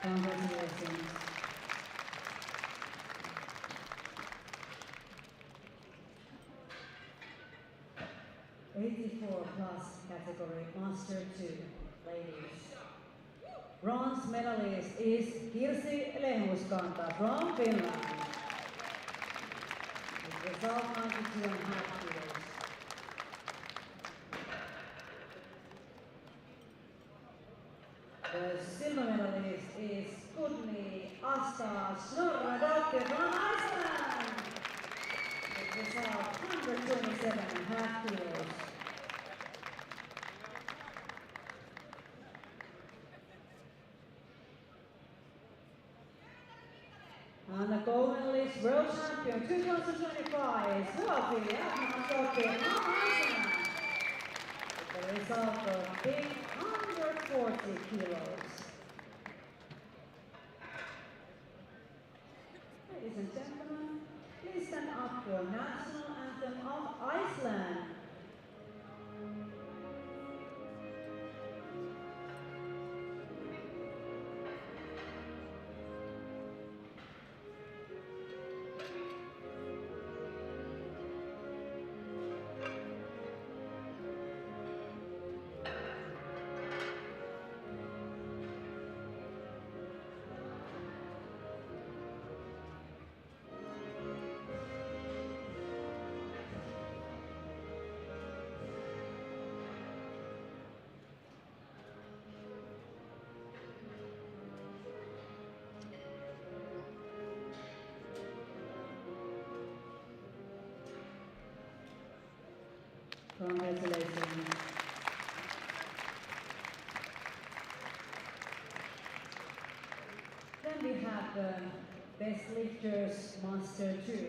Congratulations. '84 plus category Master 2 ladies. Bronze medalist is Kirsi Lehuskanta from Finland. result 92.5 kilos. The silver medalist is Kudni Asta Snorradottir from Iceland. With result 127.5 kilos. And the gold medalist, world champion 2025 is Suofi Ahmatoki from Iceland. With the result of big 140 kilos. Ladies and gentlemen, please stand up for national anthem of Iceland. Congratulations. Then we have the Best Lifters Master 2.